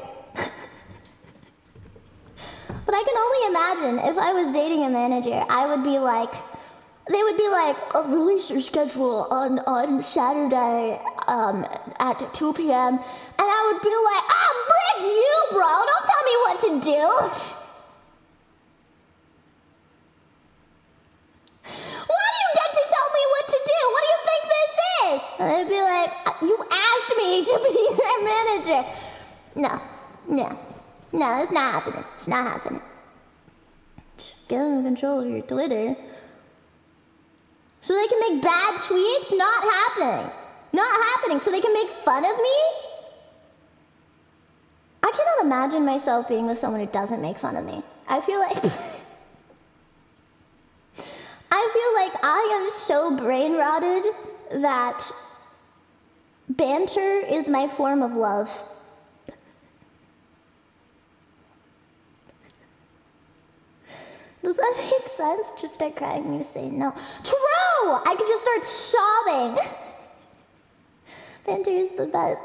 But I can only imagine if I was dating a manager, I would be like, they would be like, release your schedule on Saturday at 2 p.m. And I would be like, frick you, bro. Don't tell me what to do. Why do you get to tell me what to do? What do you think this is? And they'd be like, you asked me to be your manager. No, it's not happening. It's not happening. Just get under control of your Twitter. So they can make bad tweets? Not happening. Not happening. So they can make fun of me? I cannot imagine myself being with someone who doesn't make fun of me. I feel like I am so brain rotted that banter is my form of love. Does that make sense? Just start crying when you say no. True! I could just start sobbing. Banter is the best.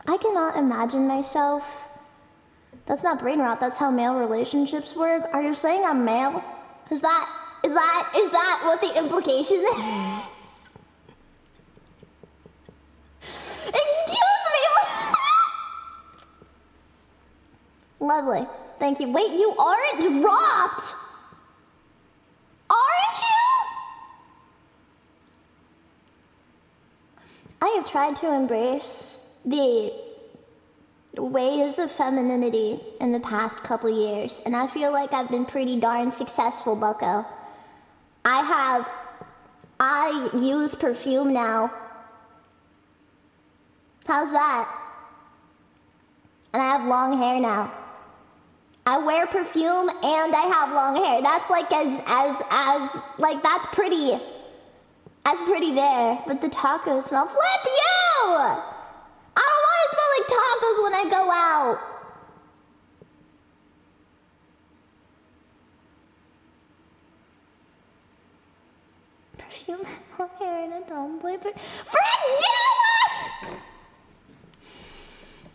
I cannot imagine myself. That's not brain rot, that's how male relationships work. Are you saying I'm male? Is that what the implication is? Excuse me, Lovely. Thank you. Wait, you aren't dropped! Aren't you? I have tried to embrace the ways of femininity in the past couple years, and I feel like I've been pretty darn successful, bucko. I use perfume now. How's that? And I have long hair now. I wear perfume and I have long hair. That's like like that's pretty there. But the tacos smell. Flip you! I don't want to smell like tacos when I go out. Perfume, long hair, and a tomboy. Frick you!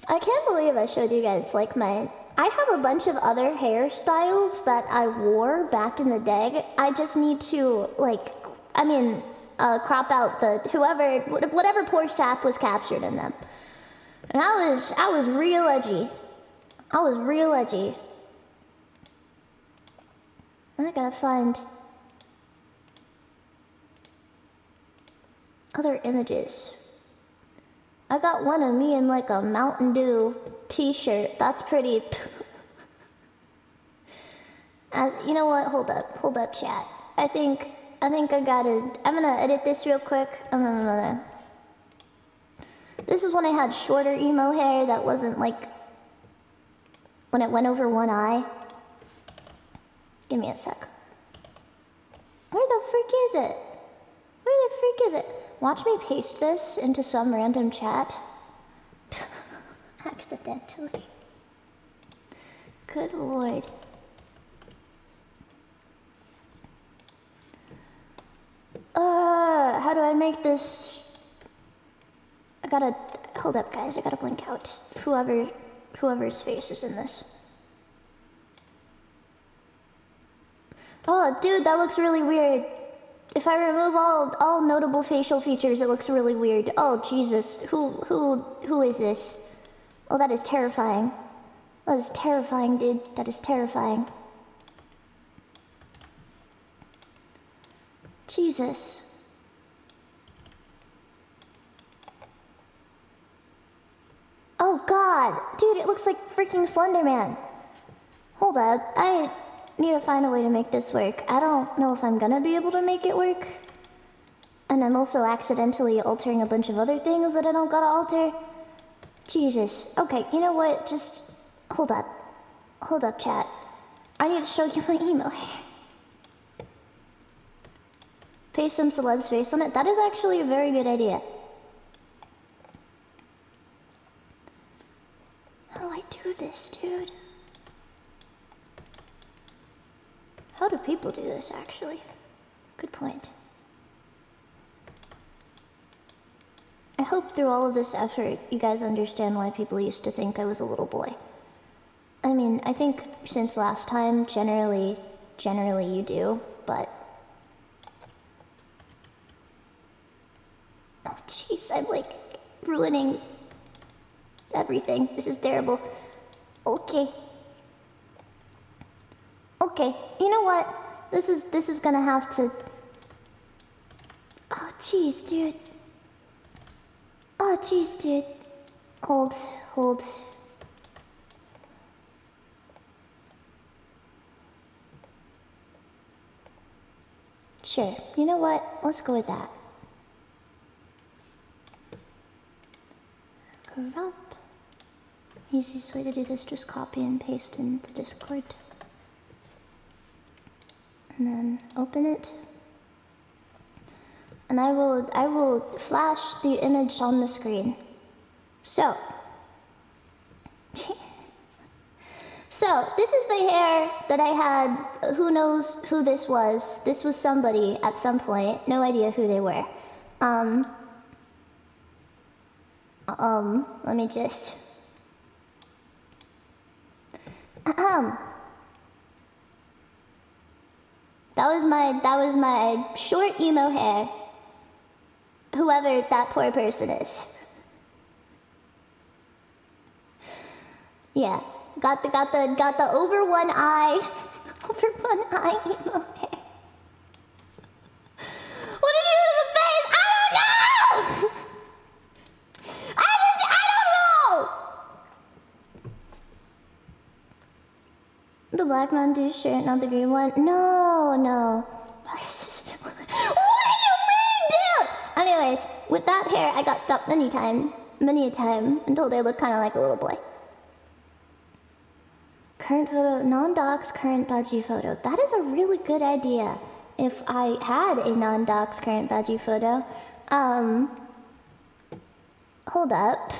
I can't believe I showed you guys like I have a bunch of other hairstyles that I wore back in the day. I just need to crop out whatever poor sap was captured in them. And I was real edgy. I gotta find other images. I got one of me in like a Mountain Dew t-shirt. That's pretty. As you know what? Hold up, chat. I think I'm gonna edit this real quick. This is when I had shorter emo hair that wasn't like when it went over one eye. Give me a sec. Where the freak is it? Watch me paste this into some random chat. Accidentally. Good lord. How do I make this? Hold up, guys. I gotta blink out whoever's face is in this. Oh, dude, that looks really weird. If I remove all notable facial features, it looks really weird. Oh, Jesus. Who is this? Oh, that is terrifying. That is terrifying, dude. That is terrifying. Jesus. Oh, God. Dude, it looks like freaking Slender Man. Hold up. I need to find a way to make this work. I don't know if I'm gonna be able to make it work. And I'm also accidentally altering a bunch of other things that I don't gotta alter. Jesus. Okay, you know what? Just hold up. Hold up, chat. I need to show you my email. Paste some celeb's face on it. That is actually a very good idea. How do I do this, dude? How do people do this, actually? Good point. I hope through all of this effort, you guys understand why people used to think I was a little boy. I mean, I think since last time, generally you do, but... Oh, jeez, I'm, like, ruining everything. This is terrible. Okay. Okay, you know what? This is gonna have to... Oh, jeez, dude. Oh, jeez, dude. Hold. Sure, you know what? Let's go with that. Crop. Easiest way to do this, just copy and paste in the Discord. And then open it. And I will flash the image on the screen. So this is the hair that I had. Who knows who this was? This was somebody at some point. No idea who they were. Let me just. That was my short emo hair. Whoever that poor person is. Yeah, Got the over one eye, over one eye emo hair. What did you do to the face? I don't know! I don't know! The black Mountain Dew shirt, not the green one. No. What do you mean, dude? Anyways, with that hair, I got stopped many a time, and told I looked kind of like a little boy. Current photo, non-docs current Baji photo. That is a really good idea. If I had a non-docs current Baji photo, hold up.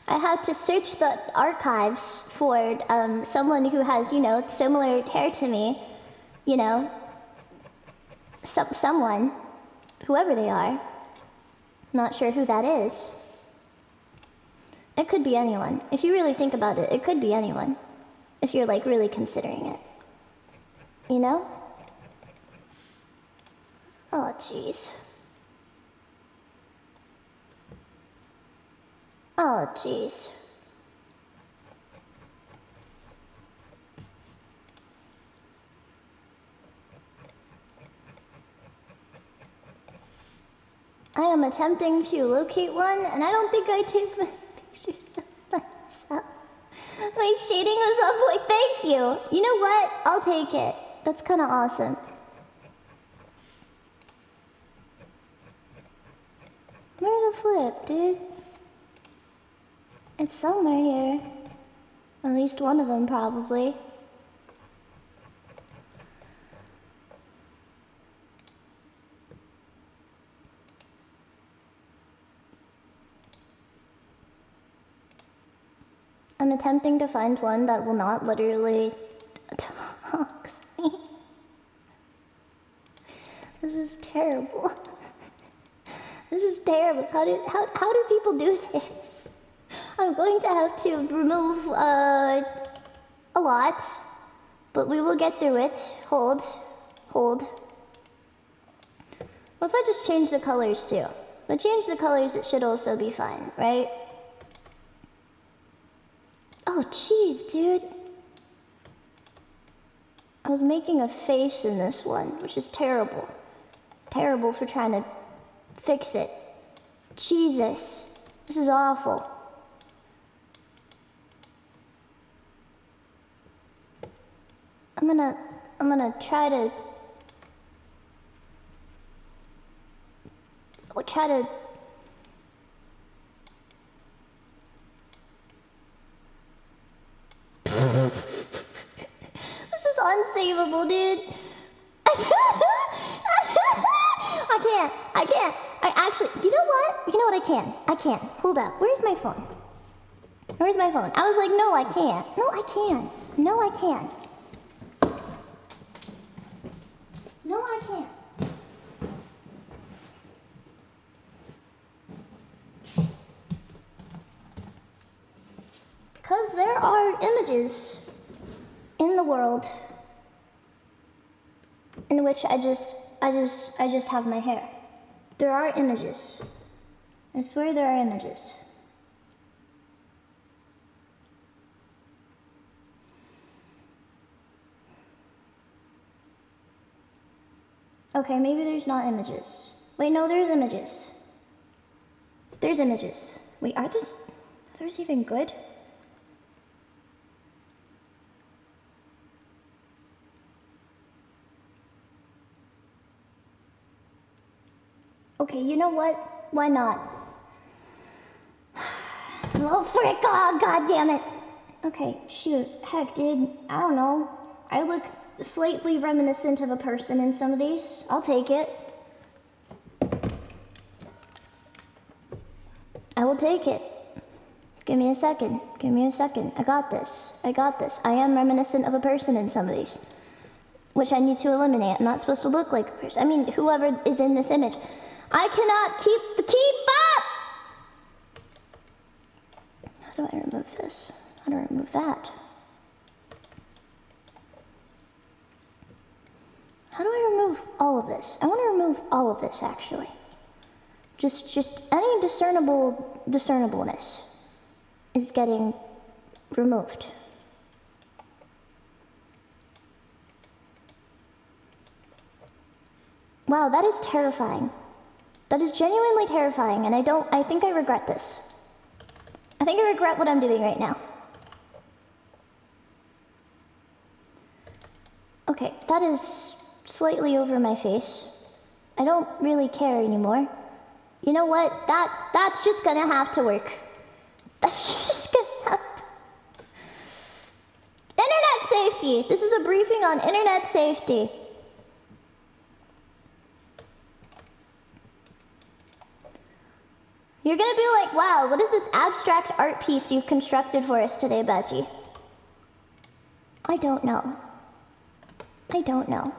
I had to search the archives for someone who has, you know, similar hair to me, you know, someone, whoever they are. Not sure who that is. It could be anyone. If you really think about it, it could be anyone. If you're like really considering it. You know? Oh, jeez. Oh, jeez. I am attempting to locate one, and I don't think I take my pictures of myself. My shading was on point. Thank you. You know what? I'll take it. That's kind of awesome. Where's the flip, dude? It's somewhere here. At least one of them, probably. I'm attempting to find one that will not literally dox me. This is terrible. This is terrible. How do people do this? I'm going to have to remove a lot, but we will get through it. Hold. What if I just change the colors too? If I change the colors, it should also be fine, right? Oh, jeez, dude. I was making a face in this one, which is terrible. Terrible for trying to fix it. Jesus. This is awful. I'm gonna try to... This is unsavable, dude. I can't. I actually, you know what? I can. Hold up. Where's my phone? I was like, no, I can't. No, I can. No, I can't. Because there are images in the world in which I just have my hair. There are images. I swear there are images. Okay, maybe there's not images. Wait, no, there's images. There's images. Wait, are those even good? Okay, you know what? Why not? Oh, frick! Oh, god damn it! Okay, shoot. Heck, dude. I don't know. I look slightly reminiscent of a person in some of these. I'll take it. I will take it. Give me a second. I got this. I am reminiscent of a person in some of these, which I need to eliminate. I'm not supposed to look like a person. I mean, whoever is in this image. I cannot keep up! How do I remove this? How do I remove that? How do I remove all of this? I want to remove all of this, actually. Just any discernibleness is getting removed. Wow, that is terrifying. That is genuinely terrifying, and I think I regret this. I think I regret what I'm doing right now. Okay, that is slightly over my face. I don't really care anymore. You know what? That's just gonna have to work. That's just gonna have to. Internet safety! This is a briefing on internet safety. You're gonna be like, wow, what is this abstract art piece you've constructed for us today, Baji? I don't know. I don't know.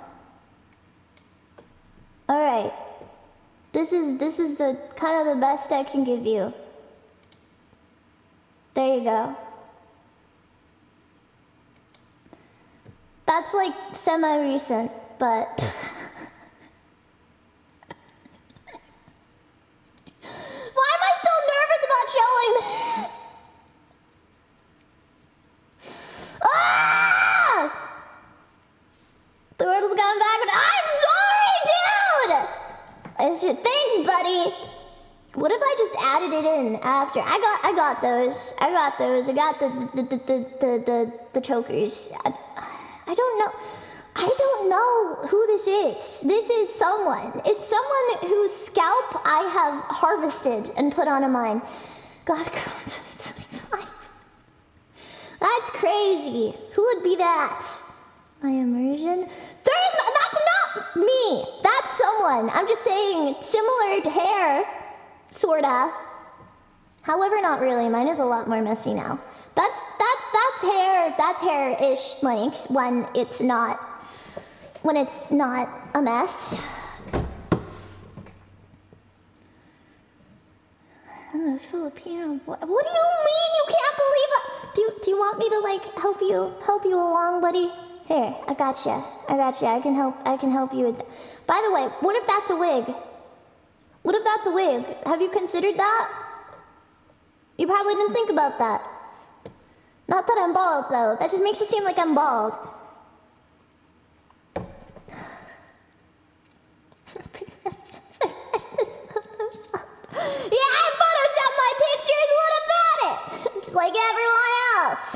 Alright. This is the kind of the best I can give you. There you go. That's like semi-recent, but why am I still nervous about showing? Ah! The turtle's coming back, but I'm sorry, dude! Thanks, buddy. What if I just added it in after? I got those. I got the chokers. I don't know who this is. This is someone. It's someone whose scalp I have harvested and put on a mine. God, 2025. That's crazy. Who would be that? My immersion? That's not me. That's someone. I'm just saying similar to hair, sorta. However, not really. Mine is a lot more messy now. That's hair-ish length when it's not a mess. I'm a Filipino boy. What do you mean you can't believe it? Do you want me to like help you along, buddy? Here, I gotcha. I can help you with that. By the way, what if that's a wig? What if that's a wig? Have you considered that? You probably didn't think about that. Not that I'm bald, though. That just makes it seem like I'm bald. Yeah, I photoshopped my pictures. What about it? Just like everyone else.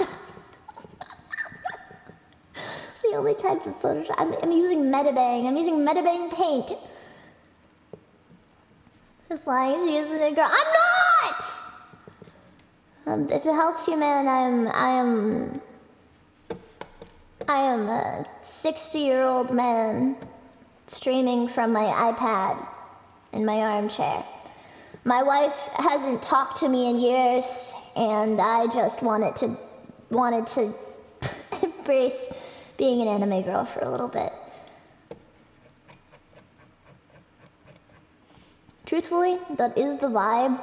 The only type of Photoshop. I'm using Metabang. I'm using Metabang paint. Just like she's a girl. I'm not! If it helps you, man, I am a 60-year-old man streaming from my iPad in my armchair. My wife hasn't talked to me in years, and I just wanted to embrace being an anime girl for a little bit. Truthfully, that is the vibe.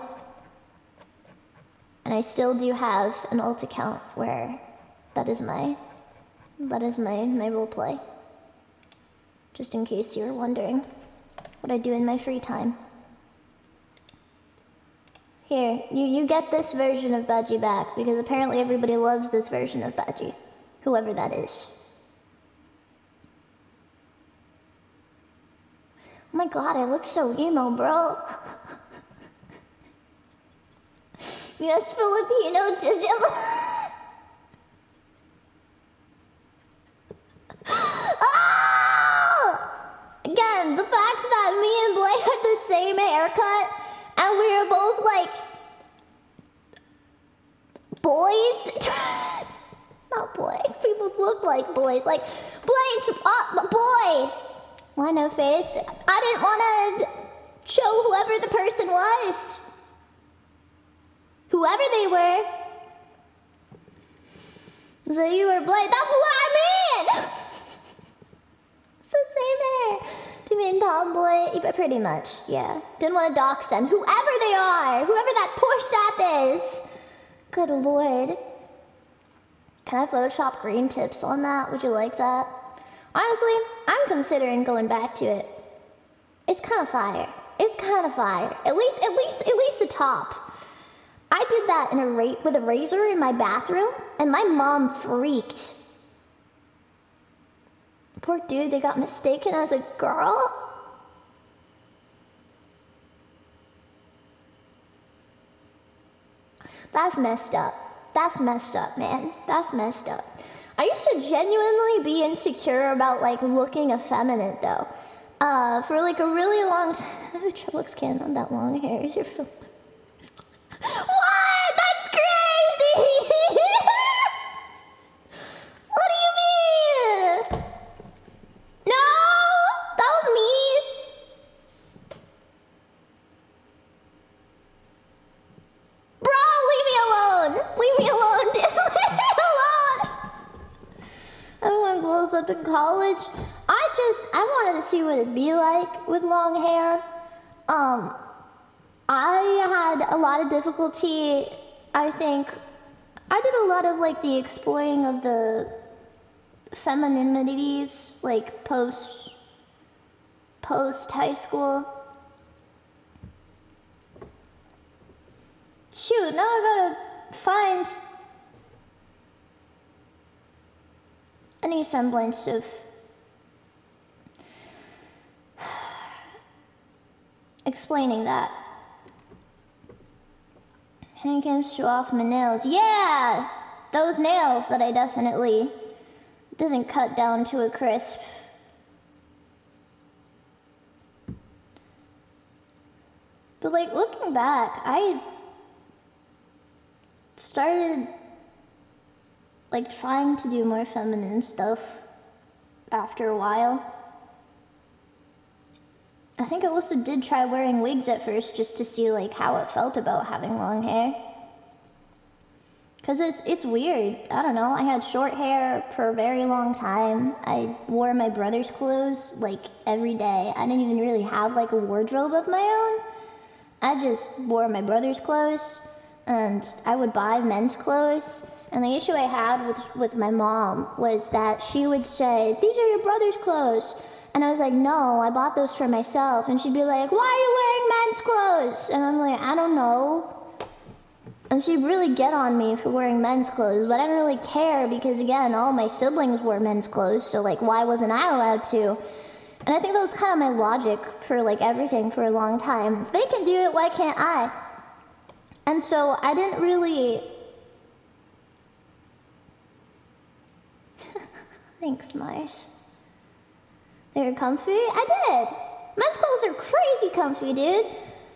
And I still do have an alt account where that is my roleplay. Just in case you were wondering what I do in my free time. Here, you get this version of Baji back, because apparently everybody loves this version of Baji. Whoever that is. Oh my god, I look so emo, bro. Yes, Filipino Jijim. Oh! Again, the fact that me and Blake had the same haircut and we were both like boys. Not boys. People look like boys. Like Blake's boy. Why no face? I didn't want to show whoever the person was. Whoever they were. So you were Blake. That's what I mean! It's the same hair. Do you mean tomboy? Pretty much, yeah. Didn't want to dox them. Whoever they are. Whoever that poor sap is. Good lord. Can I Photoshop green tips on that? Would you like that? Honestly, I'm considering going back to it. It's kind of fire. It's kind of fire. At least the top. I did that with a razor in my bathroom, and my mom freaked. Poor dude, they got mistaken as a girl. That's messed up. That's messed up, man. That's messed up. I used to genuinely be insecure about, like, looking effeminate, though. For, like, a really long time. Triplex can't have that long hair. Is your film? What? That's crazy! What do you mean? No! That was me! Bro, leave me alone! Leave me alone, dude! Leave me alone! Everyone glows up in college. I wanted to see what it'd be like with long hair. I had a lot of difficulty, I think. I did a lot of, like, the exploring of the femininities, like, post high school. Shoot, now I gotta find any semblance of explaining that. Hand cams show off my nails. Yeah! Those nails that I definitely didn't cut down to a crisp. But, like, looking back, I started, like, trying to do more feminine stuff after a while. I think I also did try wearing wigs at first just to see, like, how it felt about having long hair. Cause it's weird. I don't know. I had short hair for a very long time. I wore my brother's clothes, like, every day. I didn't even really have, like, a wardrobe of my own. I just wore my brother's clothes, and I would buy men's clothes. And the issue I had with my mom was that she would say, "These are your brother's clothes." And I was like, "No, I bought those for myself." And she'd be like, "Why are you wearing men's clothes?" And I'm like, "I don't know." And she'd really get on me for wearing men's clothes, but I didn't really care because, again, all my siblings wore men's clothes, so, like, why wasn't I allowed to? And I think that was kind of my logic for, like, everything for a long time. If they can do it, why can't I? And so I didn't really... Thanks, Mars. They were comfy? I did! Men's clothes are crazy comfy, dude.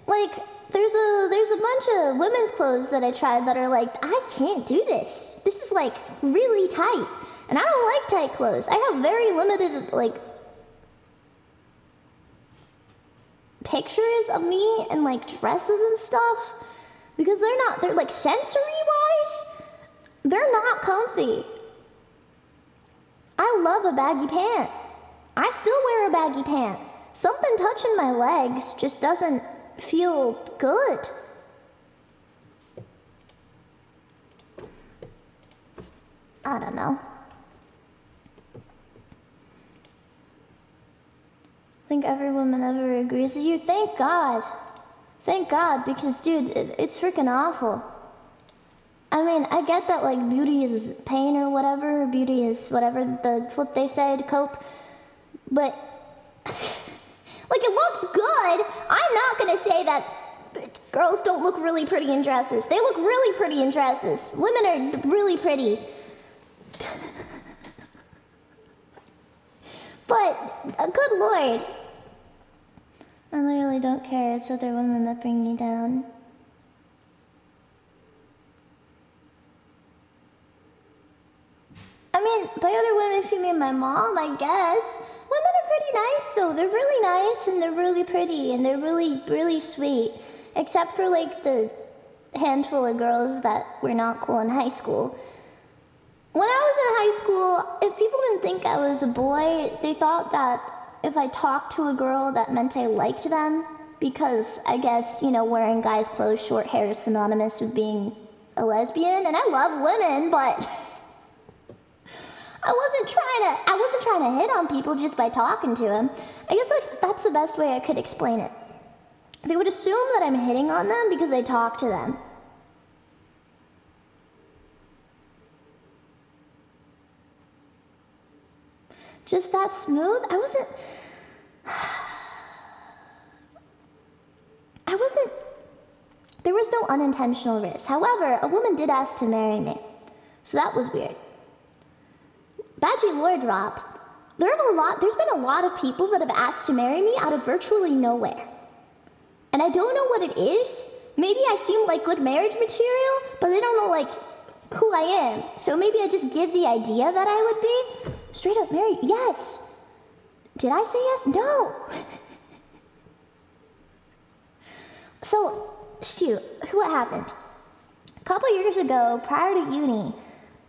Like, there's a bunch of women's clothes that I tried that are like, I can't do this. This is, like, really tight. And I don't like tight clothes. I have very limited, like, pictures of me in, like, dresses and stuff. Because they're like, sensory-wise, they're not comfy. I love a baggy pant. I still wear a baggy pant. Something touching my legs just doesn't feel good. I don't know. I think every woman ever agrees with you. Thank God. Thank God, because, dude, it's freaking awful. I mean, I get that, like, beauty is pain or whatever. Beauty is whatever the flip they say to cope. But, like, it looks good. I'm not gonna say that girls don't look really pretty in dresses. They look really pretty in dresses. Women are really pretty. But, good Lord. I literally don't care. It's other women that bring me down. I mean, by other women, if you mean my mom, I guess. Women are pretty nice, though. They're really nice, and they're really pretty, and they're really, really sweet. Except for, like, the handful of girls that were not cool in high school. When I was in high school, if people didn't think I was a boy, they thought that if I talked to a girl, that meant I liked them. Because, I guess, you know, wearing guys' clothes, short hair is synonymous with being a lesbian. And I love women, but... I wasn't trying to hit on people just by talking to them. I guess that's the best way I could explain it. They would assume that I'm hitting on them because I talk to them. just that smooth. I wasn't, there was no unintentional risk. However, a woman did ask to marry me, so that was weird. Baji lore drop. There's been a lot of people that have asked to marry me out of virtually nowhere. And I don't know what it is. Maybe I seem like good marriage material, but they don't know like who I am. So maybe I just give the idea that I would be. Straight up married, yes. Did I say yes? No. So, shoot, what happened? A couple years ago, prior to uni,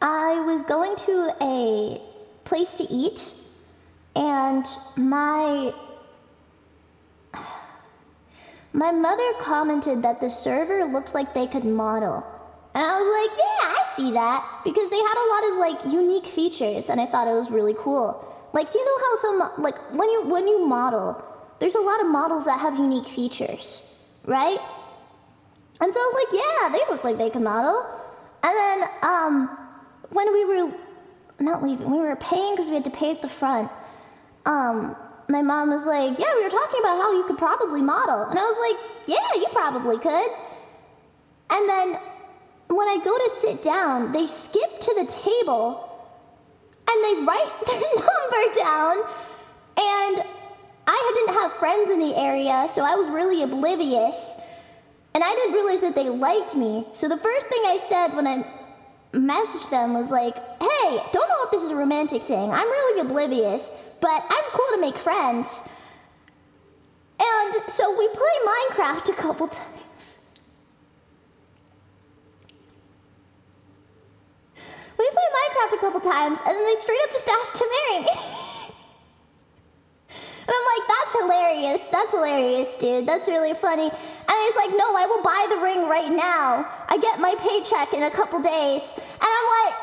I was going to a place to eat, and my mother commented that the server looked like they could model. And I was like, yeah, I see that, because they had a lot of like unique features, and I thought it was really cool. Like, do you know how like when you model, there's a lot of models that have unique features, right? And so I was like, yeah, they look like they can model. And then when we were we were paying because we had to pay at the front. My mom was like, yeah, we were talking about how you could probably model. And I was like, yeah, you probably could. And then when I go to sit down, they skip to the table and they write their number down. And I didn't have friends in the area, so I was really oblivious. And I didn't realize that they liked me. So the first thing I said when I messaged them was like, hey, don't know if this is a romantic thing. I'm really oblivious, but I'm cool to make friends. And so we played Minecraft a couple times. We played Minecraft a couple times, and then they straight up just asked to marry me. And I'm like, that's hilarious. That's hilarious, dude. That's really funny. And he's like, no, I will buy the ring right now. I get my paycheck in a couple days. And I'm like,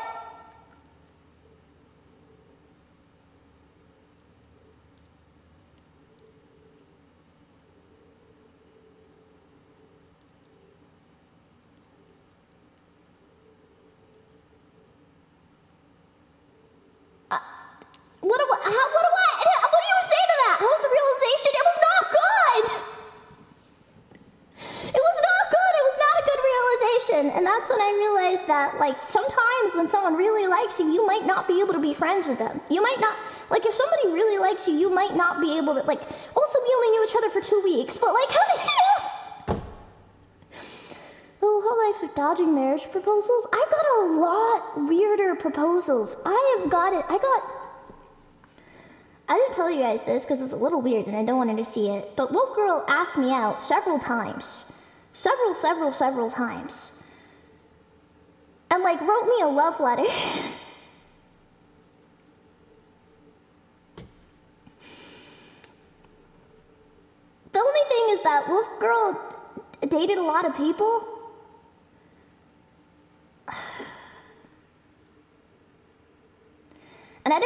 what do you say to that? How was the realization? It was not good. It was not good. It was not a good realization. And that's when I realized that, like, sometimes when someone really likes you, you might not be able to be friends with them. You might not, like, if somebody really likes you, you might not be able to, like, also we only knew each other for 2 weeks, but, like, how did you? The whole life of dodging marriage proposals, I got a lot weirder proposals. I didn't tell you guys this because it's a little weird and I don't want her to see it, but Wolf Girl asked me out several times. Several times. And like wrote me a love letter. The only thing is that Wolf Girl dated a lot of people. And I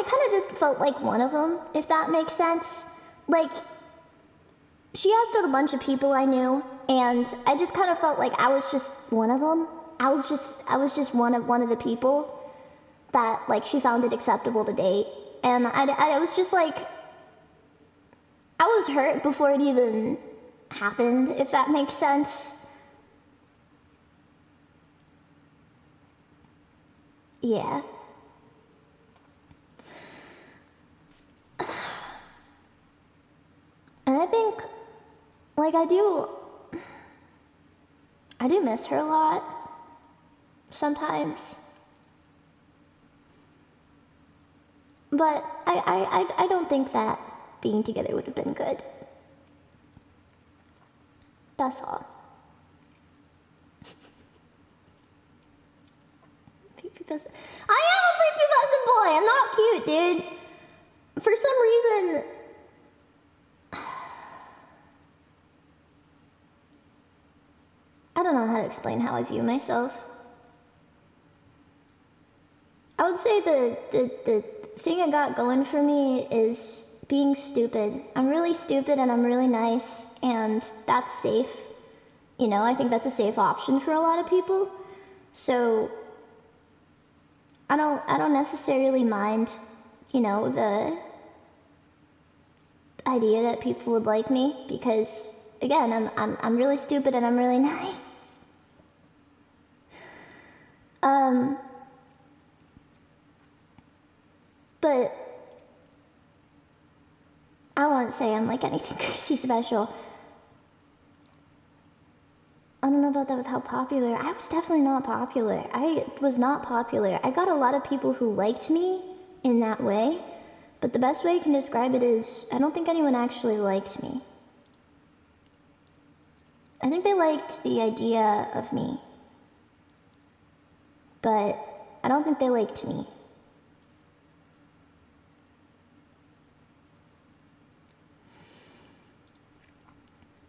kind of just felt like one of them, if that makes sense. Like, she asked out a bunch of people I knew, and I just kind of felt like I was just one of them. I was just one of the people that, like, she found it acceptable to date. And I was just like, I was hurt before it even happened, if that makes sense. Yeah. And I think, like, I do miss her a lot, sometimes. But I don't think that being together would have been good. That's all. Prepubescent. I am a prepubescent boy! I'm not cute, dude! For some reason, I don't know how to explain how I view myself. I would say the thing I got going for me is being stupid. I'm really stupid and I'm really nice, and that's safe. You know, I think that's a safe option for a lot of people. So I don't necessarily mind, you know, the idea that people would like me because, again, I'm really stupid and I'm really nice. But I won't say I'm like anything crazy special. I don't know about that with how popular. I was definitely not popular. I was not popular. I got a lot of people who liked me in that way, but the best way I can describe it is I don't think anyone actually liked me. I think they liked the idea of me, but I don't think they liked me.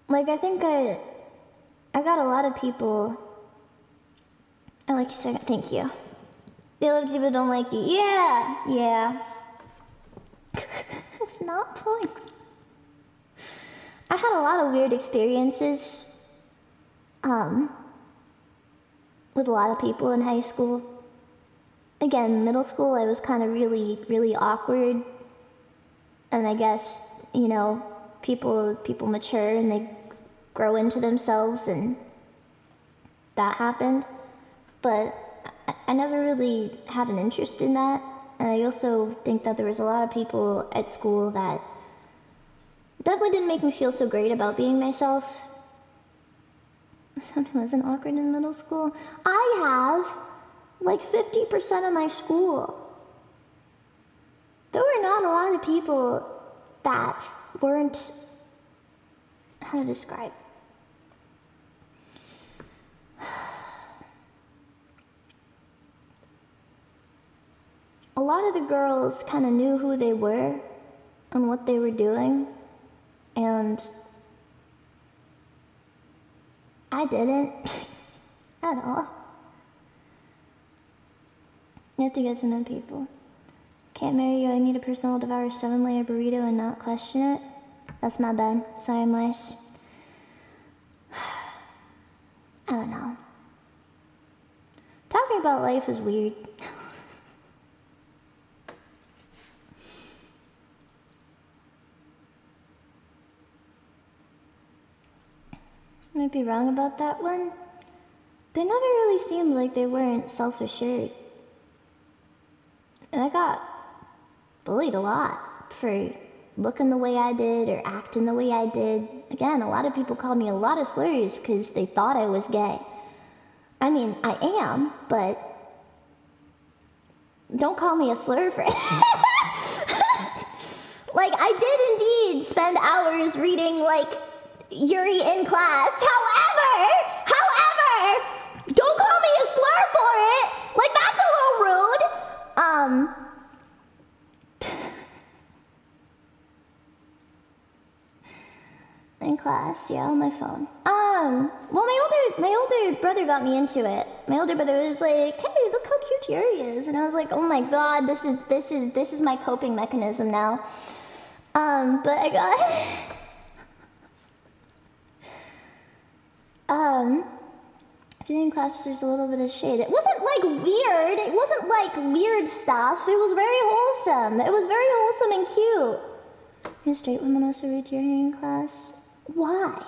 Like, I think I got a lot of people. I like you, second. Thank you. They love you but don't like you. Yeah. It's not point. I had a lot of weird experiences with a lot of people in high school. Again, middle school, I was kind of really, really awkward. And I guess, you know, people mature and they grow into themselves, and that happened. But I never really had an interest in that. And I also think that there was a lot of people at school that definitely didn't make me feel so great about being myself. Someone who wasn't awkward in middle school. I have like 50% of my school. There were not a lot of people that weren't, how to describe. A lot of the girls kind of knew who they were and what they were doing, and I didn't at all. You have to get to know people. Can't marry you, I need a person who will devour a 7-layer burrito and not question it. That's my bad. Sorry, Mice. I don't know. Talking about life is weird. Might be wrong about that one. They never really seemed like they weren't self-assured. And I got bullied a lot for looking the way I did or acting the way I did. Again, a lot of people called me a lot of slurs because they thought I was gay. I mean, I am, but don't call me a slur for it. Like, I did indeed spend hours reading, like, Yuri in class. However, don't call me a slur for it. Like, that's a little rude. In class, yeah, on my phone. Well, my older brother got me into it. My older brother was like, "Hey, look how cute Yuri is," and I was like, "Oh my god, this is my coping mechanism now." But I got. Doing classes, there's a little bit of shade. It wasn't like weird. It wasn't like weird stuff. It was very wholesome. It was very wholesome and cute. Can straight women also read your hair in class? Why?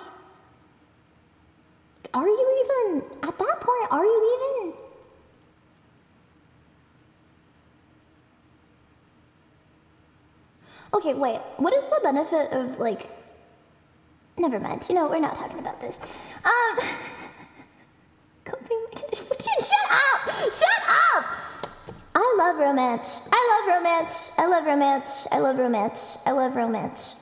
Are you even, at that point, are you even? Okay, wait, what is the benefit of, like, never mind, you know, we're not talking about this. Coping mechanism, dude, shut up! Shut up! I love romance. I love romance. I love romance. I love romance. I love romance.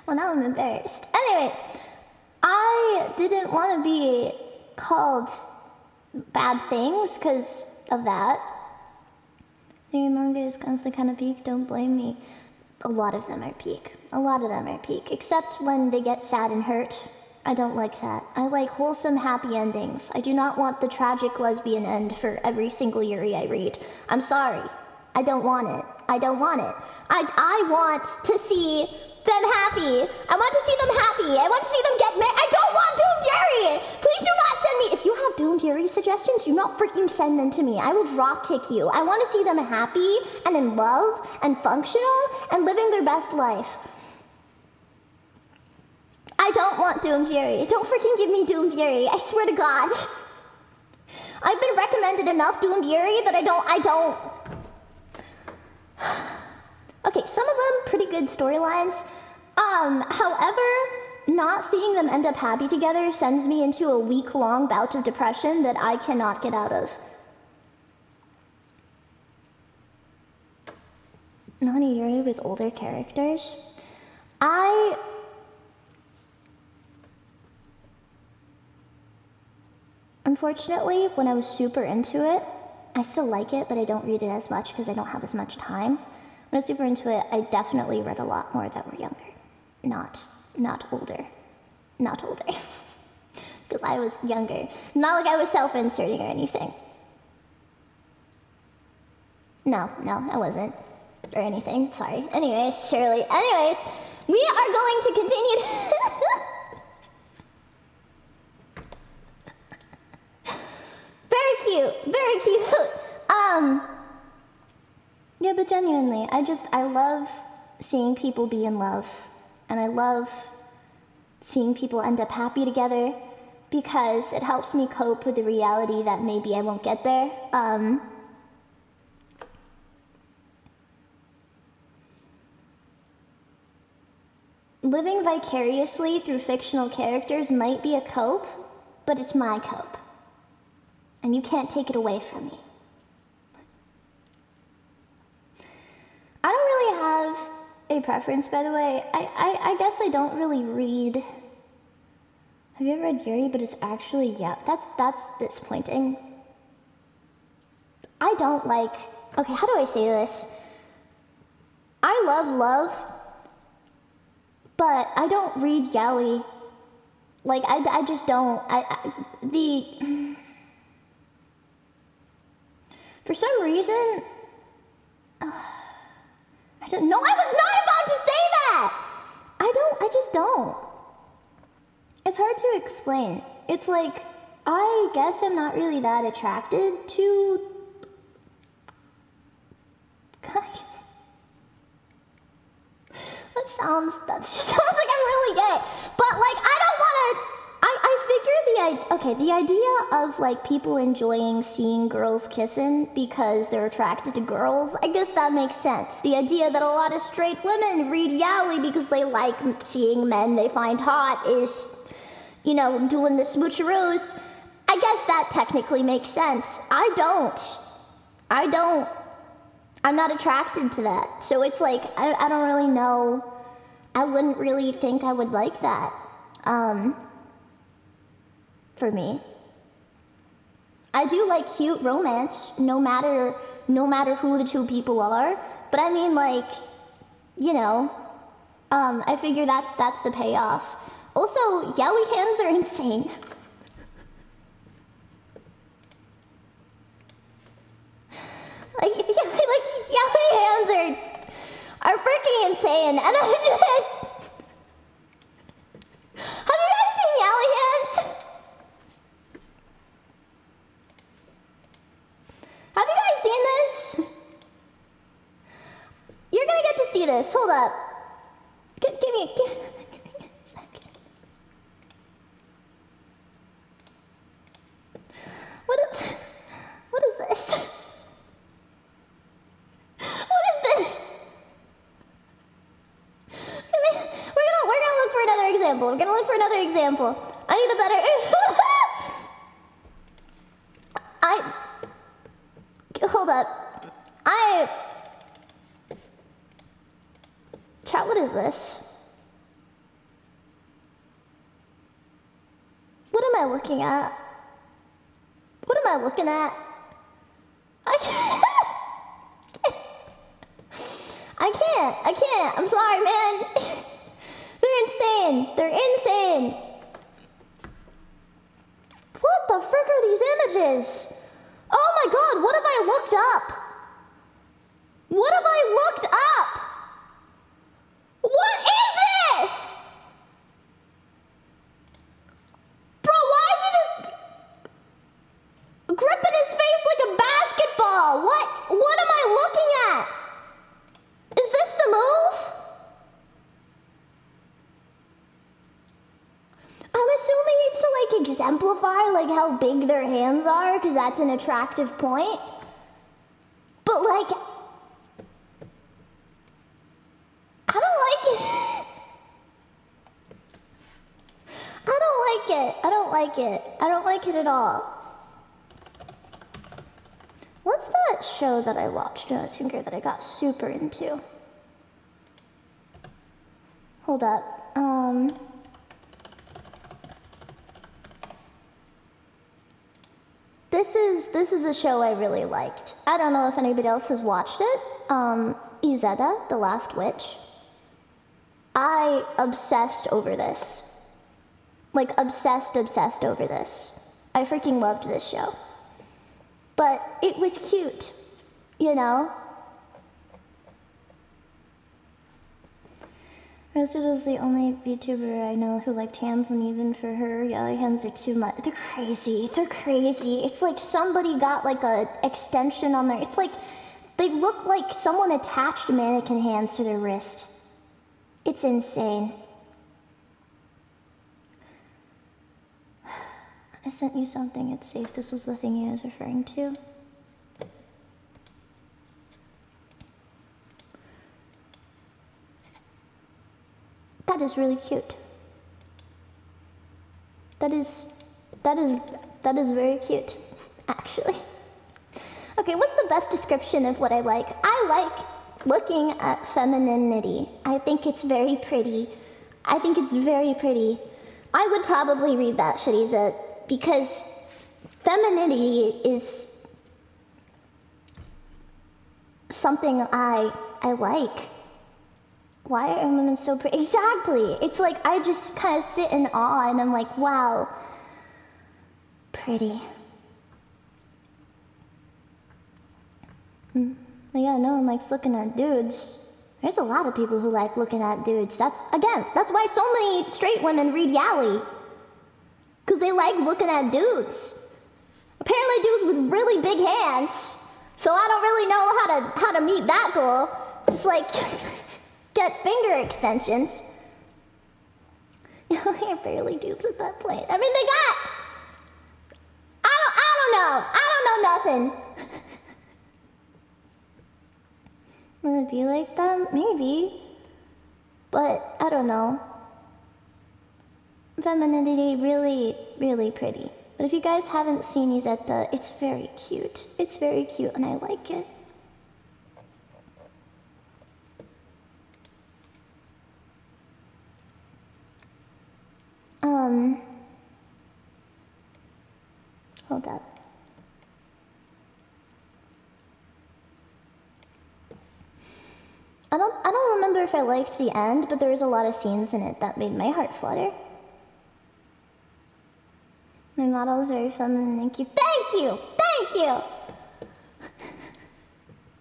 Well, now I'm embarrassed. Anyways, I didn't want to be called bad things because of that. Your manga is constantly kind of peak, don't blame me. A lot of them are peak. A lot of them are peak. Except when they get sad and hurt. I don't like that. I like wholesome, happy endings. I do not want the tragic lesbian end for every single Yuri I read. I'm sorry. I don't want it. I don't want it. I want to see them happy. I want to see them happy. I want to see them get married. I don't want doomed Yuri! Please do not send me. If you have doomed Yuri suggestions, do not freaking send them to me. I will drop kick you. I want to see them happy and in love and functional and living their best life. I don't want Doom Fury. Don't freaking give me Doom Fury. I swear to God. I've been recommended enough Doom Fury that I don't. Okay, some of them pretty good storylines. However, not seeing them end up happy together sends me into a week-long bout of depression that I cannot get out of. Non-Yuri with older characters. Unfortunately, when I was super into it, I still like it, but I don't read it as much because I don't have as much time. When I was super into it, I definitely read a lot more that were younger. Not older. Not older. Because I was younger. Not like I was self-inserting or anything. No, I wasn't. Or anything, sorry. Anyways, Shirley. Anyways, we are going to continue. Very cute, very cute. Yeah, but genuinely, I love seeing people be in love. And I love seeing people end up happy together because it helps me cope with the reality that maybe I won't get there. Living vicariously through fictional characters might be a cope, but it's my cope. And you can't take it away from me. I don't really have a preference, by the way. I guess I don't really read. Have you ever read Yuri? But it's actually, yeah, that's disappointing. I don't like, okay, how do I say this? I love, but I don't read yaoi. Like, I just don't. For some reason, I was not about to say that! I just don't. It's hard to explain. It's like, I guess I'm not really that attracted to guys. That just sounds like I'm really gay. But like, I don't wanna, the idea of like people enjoying seeing girls kissing because they're attracted to girls, I guess that makes sense. The idea that a lot of straight women read yaoi because they like seeing men they find hot is, you know, doing the smoocheroos. I guess that technically makes sense. I'm not attracted to that. So it's like, I don't really know. I wouldn't really think I would like that. For me. I do like cute romance, no matter who the two people are. But I mean, like, you know, I figure that's the payoff. Also, yaoi hands are insane. like yaoi hands are freaking insane, and I just. Have you guys seen yaoi hands? Have you guys seen this? You're gonna get to see this. Hold up. Give me a second. What is this? What is this? We're gonna look for another example. I need a better. Hold up. Chat, what is this? What am I looking at? I can't. I'm sorry, man. They're insane. What the frick are these images? Oh my god, what have I looked up? What is this? Bro, why is it just... exemplify like how big their hands are, because that's an attractive point. But like, I don't like it. I don't like it. I don't like it. I don't like it at all. What's that show that I watched on Tinker that I got super into? Hold up. This is a show I really liked. I don't know if anybody else has watched it. Izetta, The Last Witch. I obsessed over this. Like, obsessed over this. I freaking loved this show. But it was cute, you know? Roasted is the only VTuber I know who liked hands, and even for her, yeah, hands are too much. They're crazy. They're crazy. It's like somebody got like a extension on their, it's like they look like someone attached mannequin hands to their wrist. It's insane. I sent you something. It's safe. This was the thing he was referring to. That is really cute. That is very cute, actually. Okay, what's the best description of what I like? I like looking at femininity. I think it's very pretty. I think it's very pretty. I would probably read that, Shariza, because femininity is something I like. Why are women so pretty? Exactly. It's like I just kind of sit in awe and I'm like, wow, pretty. But yeah, no one likes looking at dudes. There's a lot of people who like looking at dudes. That's why so many straight women read yaoi. Because they like looking at dudes. Apparently dudes with really big hands. So I don't really know how to meet that goal. Just like get finger extensions. They're barely dudes at that point. I mean, they got, I don't know nothing. Will it be like them? Maybe. But I don't know. Femininity, really, really pretty. But if you guys haven't seen Izetta, it's very cute. It's very cute and I like it. Hold up. I don't remember if I liked the end, but there was a lot of scenes in it that made my heart flutter. My model is very feminine and cute. Thank you! Thank you!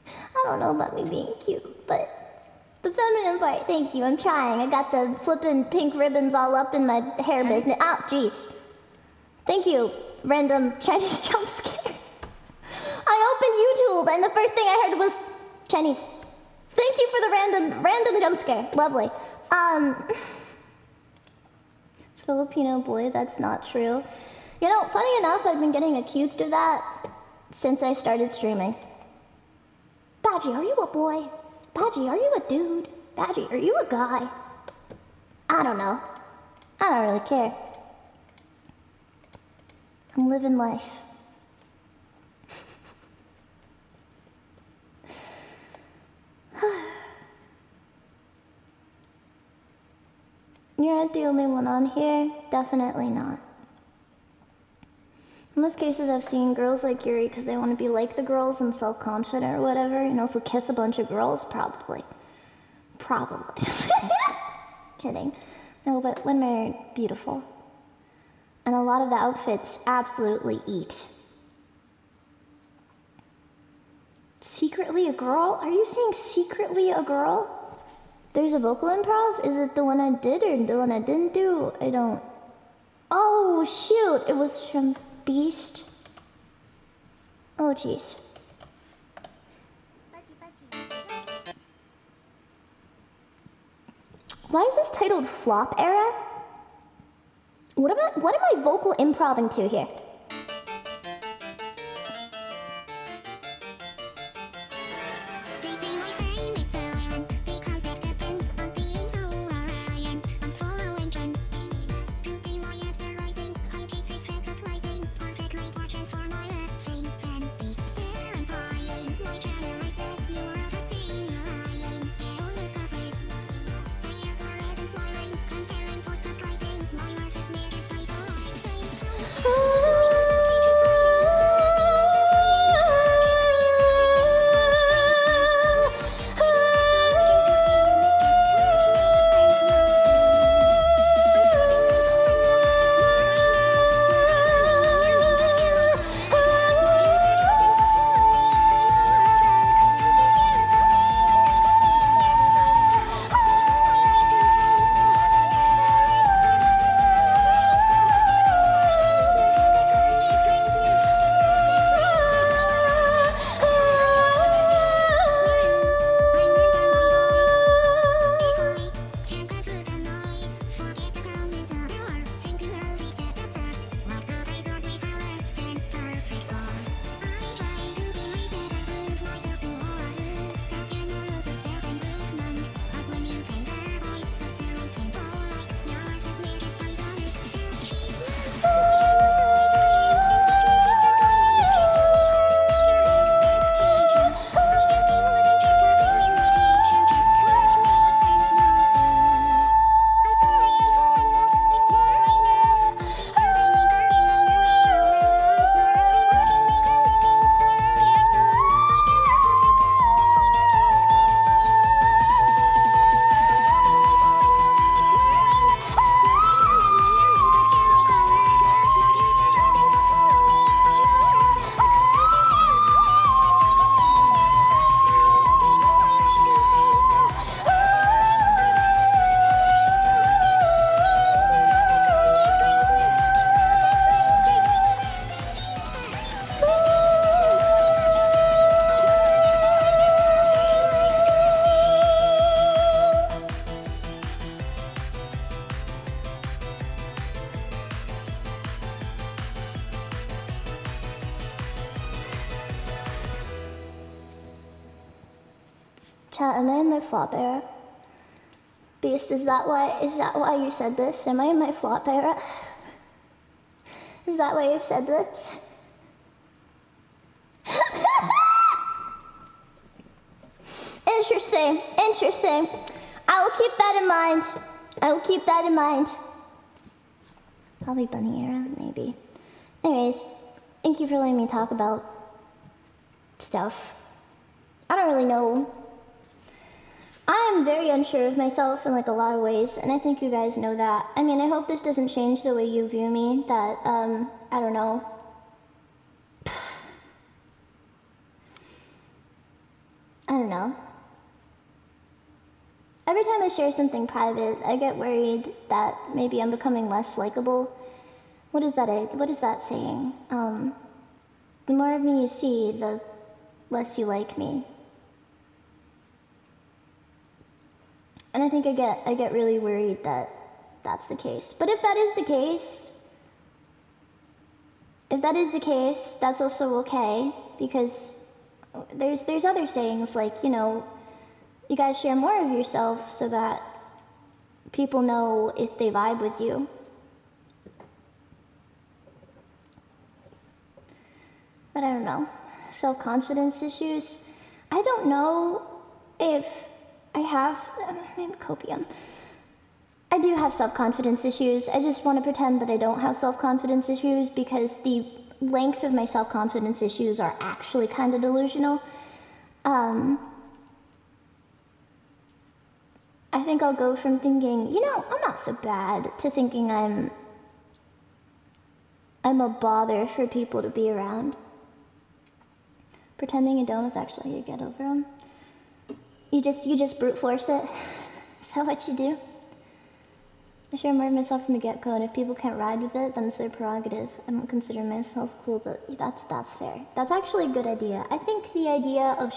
I don't know about me being cute, but the feminine part, thank you, I'm trying. I got the flippin' pink ribbons all up in my hair business. Oh, jeez. Thank you, random Chinese jump scare. I opened YouTube and the first thing I heard was Chinese. Thank you for the random jump scare. Lovely. Filipino boy, that's not true. You know, funny enough, I've been getting accused of that since I started streaming. Baji, are you a boy? Baji, are you a dude? Baji, are you a guy? I don't know. I don't really care. I'm living life. You're not the only one on here. Definitely not. In most cases, I've seen girls like Yuri because they want to be like the girls and self-confident or whatever, and also kiss a bunch of girls, probably. Probably. Kidding. No, but women are beautiful. And a lot of the outfits absolutely eat. Secretly a girl? Are you saying secretly a girl? There's a vocal improv? Is it the one I did or the one I didn't do? I don't... Oh, shoot! It was from Beast. Oh, jeez. Why is this titled Flop Era? What am I vocal improving to here? Chat, am I in my flop era? Beast, is that why you said this? Am I in my flop era? Is that why you've said this? Interesting. I will keep that in mind. Probably bunny era, maybe. Anyways, thank you for letting me talk about stuff. I don't really know. I am very unsure of myself in like a lot of ways, and I think you guys know that. I mean, I hope this doesn't change the way you view me, that, I don't know. I don't know. Every time I share something private, I get worried that maybe I'm becoming less likable. What is that saying? The more of me you see, the less you like me. And I think I get really worried that that's the case. But if that is the case, that's also okay, because there's other sayings like, you know, you guys share more of yourself so that people know if they vibe with you. But I don't know. Self-confidence issues. I don't know if I have, maybe copium. I do have self-confidence issues. I just want to pretend that I don't have self-confidence issues because the length of my self-confidence issues are actually kind of delusional. I think I'll go from thinking, you know, I'm not so bad, to thinking I'm a bother for people to be around. Pretending you don't is actually how you get over them. You just brute force it. Is that what you do? I share more of myself from the get-go, and if people can't ride with it, then it's their prerogative. I don't consider myself cool, but that's fair. That's actually a good idea. I think the idea of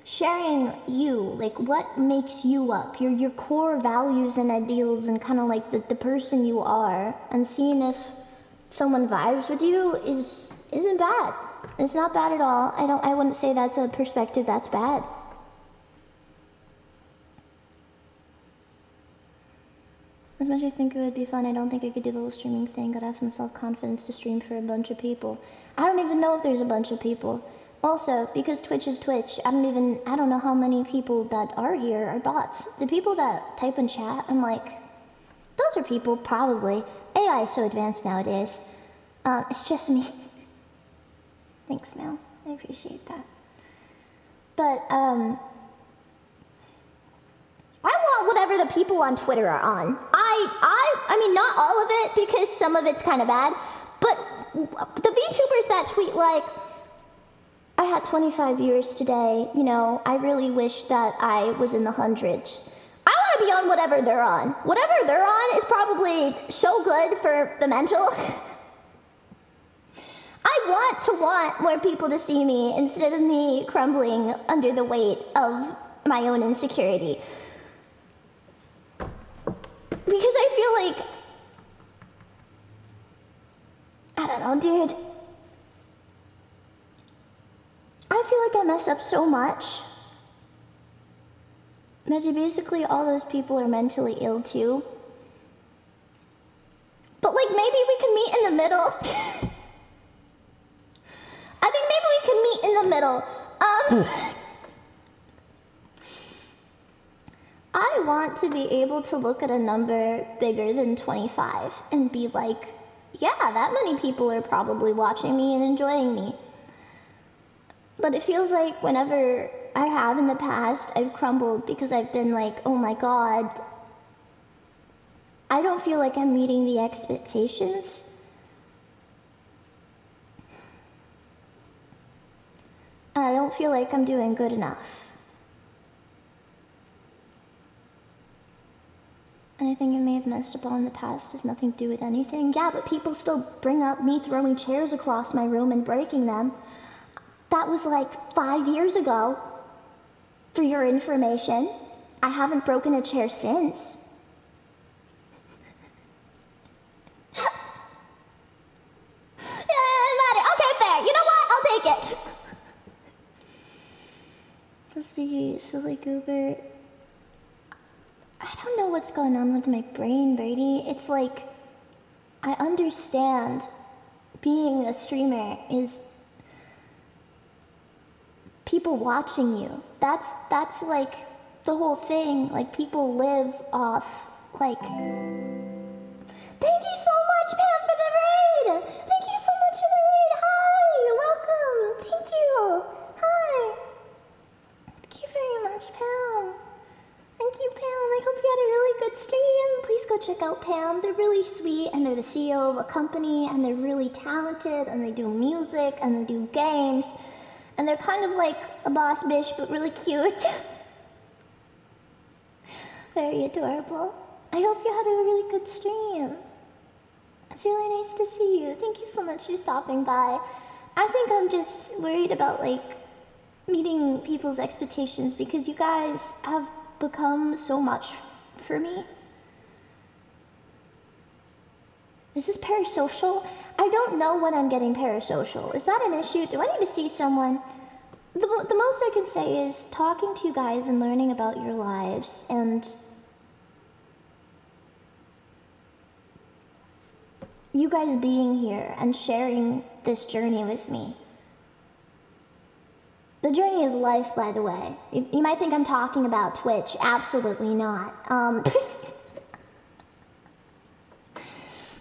sharing you, like what makes you up, your core values and ideals, and kind of like the person you are, and seeing if someone vibes with you isn't bad. It's not bad at all. I wouldn't say that's a perspective that's bad. As much as I think it would be fun, I don't think I could do the whole streaming thing. Gotta have some self-confidence to stream for a bunch of people. I don't even know if there's a bunch of people. Also, because Twitch is Twitch, I don't know how many people that are here are bots. The people that type in chat, I'm like, those are people, probably. AI is so advanced nowadays. It's just me. Thanks, Mel. I appreciate that. But, I want whatever the people on Twitter are on. I mean, not all of it, because some of it's kind of bad, but the VTubers that tweet like, I had 25 viewers today, you know, I really wish that I was in the hundreds. I want to be on whatever they're on. Whatever they're on is probably so good for the mental. I want more people to see me instead of me crumbling under the weight of my own insecurity. Because I feel like, I don't know, dude. I feel like I messed up so much. Imagine basically all those people are mentally ill too. But like maybe we can meet in the middle. I think maybe we can meet in the middle. I want to be able to look at a number bigger than 25 and be like, yeah, that many people are probably watching me and enjoying me. But it feels like whenever I have in the past, I've crumbled because I've been like, oh my god, I don't feel like I'm meeting the expectations. And I don't feel like I'm doing good enough. And I think I may have messed up on in the past. Has nothing to do with anything. Yeah, but people still bring up me throwing chairs across my room and breaking them. That was like 5 years ago. For your information, I haven't broken a chair since. Okay, fair. You know what? I'll take it. Just be silly goober. I don't know what's going on with my brain, Brady. It's like, I understand being a streamer is people watching you. That's like the whole thing. Like people live off like. Thank you so much, Pam, for the raid. Thank you so much for the raid. Hi, welcome. Thank you. Hi. Thank you very much, Pam. Thank you, Pam. I hope you had a really good stream. Please go check out Pam. They're really sweet, and they're the CEO of a company, and they're really talented, and they do music, and they do games. And they're kind of like a boss bitch, but really cute. Very adorable. I hope you had a really good stream. It's really nice to see you. Thank you so much for stopping by. I think I'm just worried about like meeting people's expectations because you guys have become so much for me. Is this parasocial? I don't know when I'm getting parasocial. Is that an issue? Do I need to see someone? The most I can say is talking to you guys and learning about your lives and you guys being here and sharing this journey with me. The journey is life, by the way. You might think I'm talking about Twitch. Absolutely not.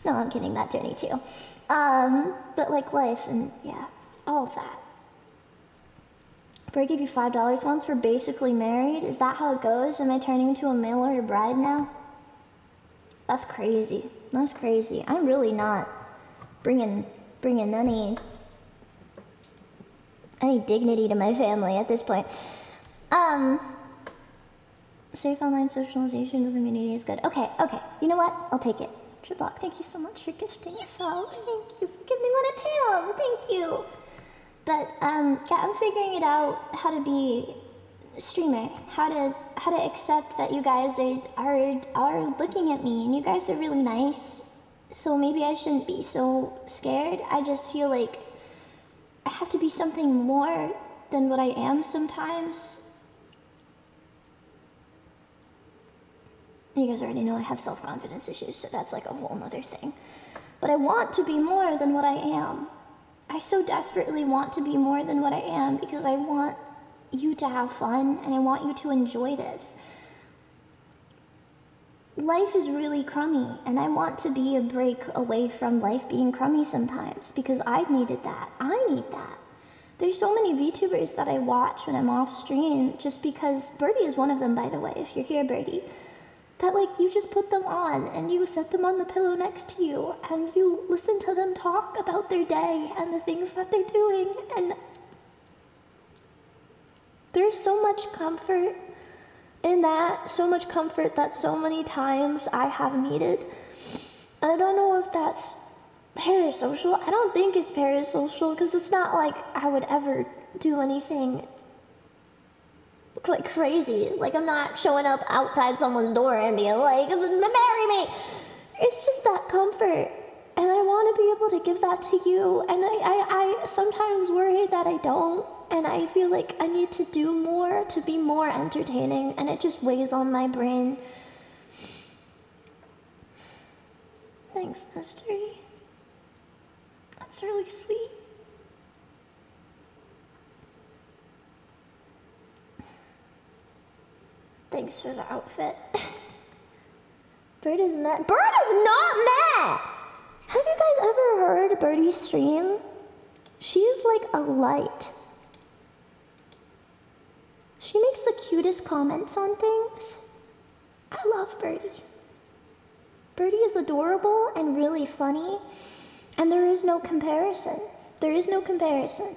No, I'm kidding, that journey too. But like life and yeah, all of that. But I gave you $5 once for basically married. Is that how it goes? Am I turning into a mail order bride now? That's crazy. That's crazy. I'm really not bringing any dignity to my family at this point. Safe online socialization with the community is good. Okay. You know what? I'll take it. Triblock, thank you so much for gifting yourself. Thank you for giving one a Pam. Thank you. But yeah, I'm figuring it out how to be streamer, how to accept that you guys are looking at me and you guys are really nice. So maybe I shouldn't be so scared. I just feel like I have to be something more than what I am sometimes. You guys already know I have self-confidence issues, so that's like a whole nother thing. But I want to be more than what I am. I so desperately want to be more than what I am because I want you to have fun and I want you to enjoy this. Life is really crummy and I want to be a break away from life being crummy sometimes because I've needed that. I need that. There's so many VTubers that I watch when I'm off stream just because, Birdie is one of them, by the way, if you're here, Birdie, that like you just put them on and you set them on the pillow next to you and you listen to them talk about their day and the things that they're doing, and there's so much comfort in that, so much comfort that so many times I have needed. And I don't know if that's parasocial. I don't think it's parasocial because it's not like I would ever do anything like crazy. Like I'm not showing up outside someone's door and being like, marry me. It's just that comfort. And I want to be able to give that to you. And I sometimes worry that I don't. And I feel like I need to do more to be more entertaining. And it just weighs on my brain. Thanks, Mystery. That's really sweet. Thanks for the outfit. Bird is mad. Bird is not mad! Have you guys ever heard Birdie stream? She's like a light. She makes the cutest comments on things. I love Birdie. Birdie is adorable and really funny, and there is no comparison. There is no comparison.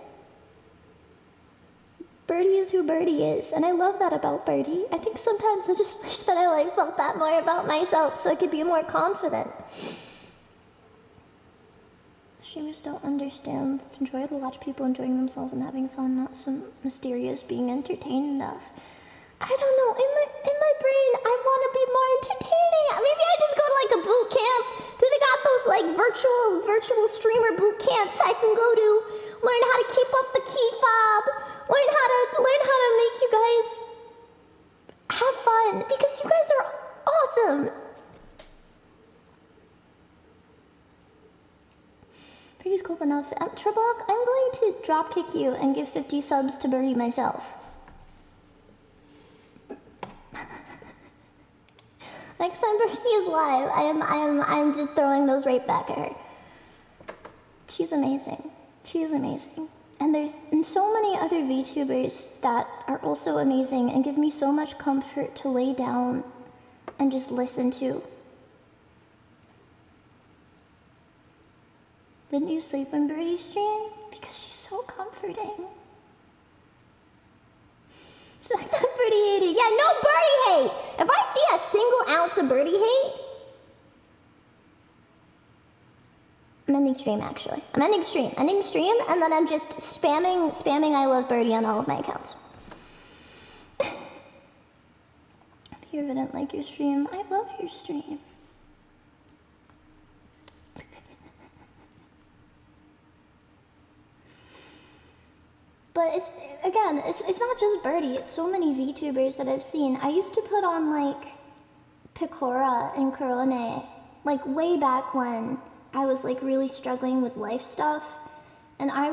Birdie is who Birdie is, and I love that about Birdie. I think sometimes I just wish that I like felt that more about myself so I could be more confident. Streamers don't understand. It's enjoyable to watch people enjoying themselves and having fun, not some mysterious being entertained enough. I don't know, in my brain, I want to be more entertaining. Maybe I just go to like a boot camp. Do they got those like virtual streamer boot camps I can go to? Learn how to keep up the key fob. Learn how to make you guys have fun because you guys are awesome. Birdie's cool enough. Treblock, I'm going to drop kick you and give 50 subs to Birdie myself. Next time Birdie is live, I'm just throwing those right back at her. She's amazing. She is amazing. And there's so many other VTubers that are also amazing and give me so much comfort to lay down and just listen to. Didn't you sleep in Birdie's stream? Because she's so comforting. Smack that Birdie hating. Yeah, no Birdie hate! If I see a single ounce of Birdie hate, I'm ending stream, actually. I'm ending stream, and then I'm just spamming I love Birdie on all of my accounts. You didn't like your stream. I love your stream. But it's not just Birdie, it's so many VTubers that I've seen. I used to put on like Picora and Corone, like way back when I was like really struggling with life stuff. And I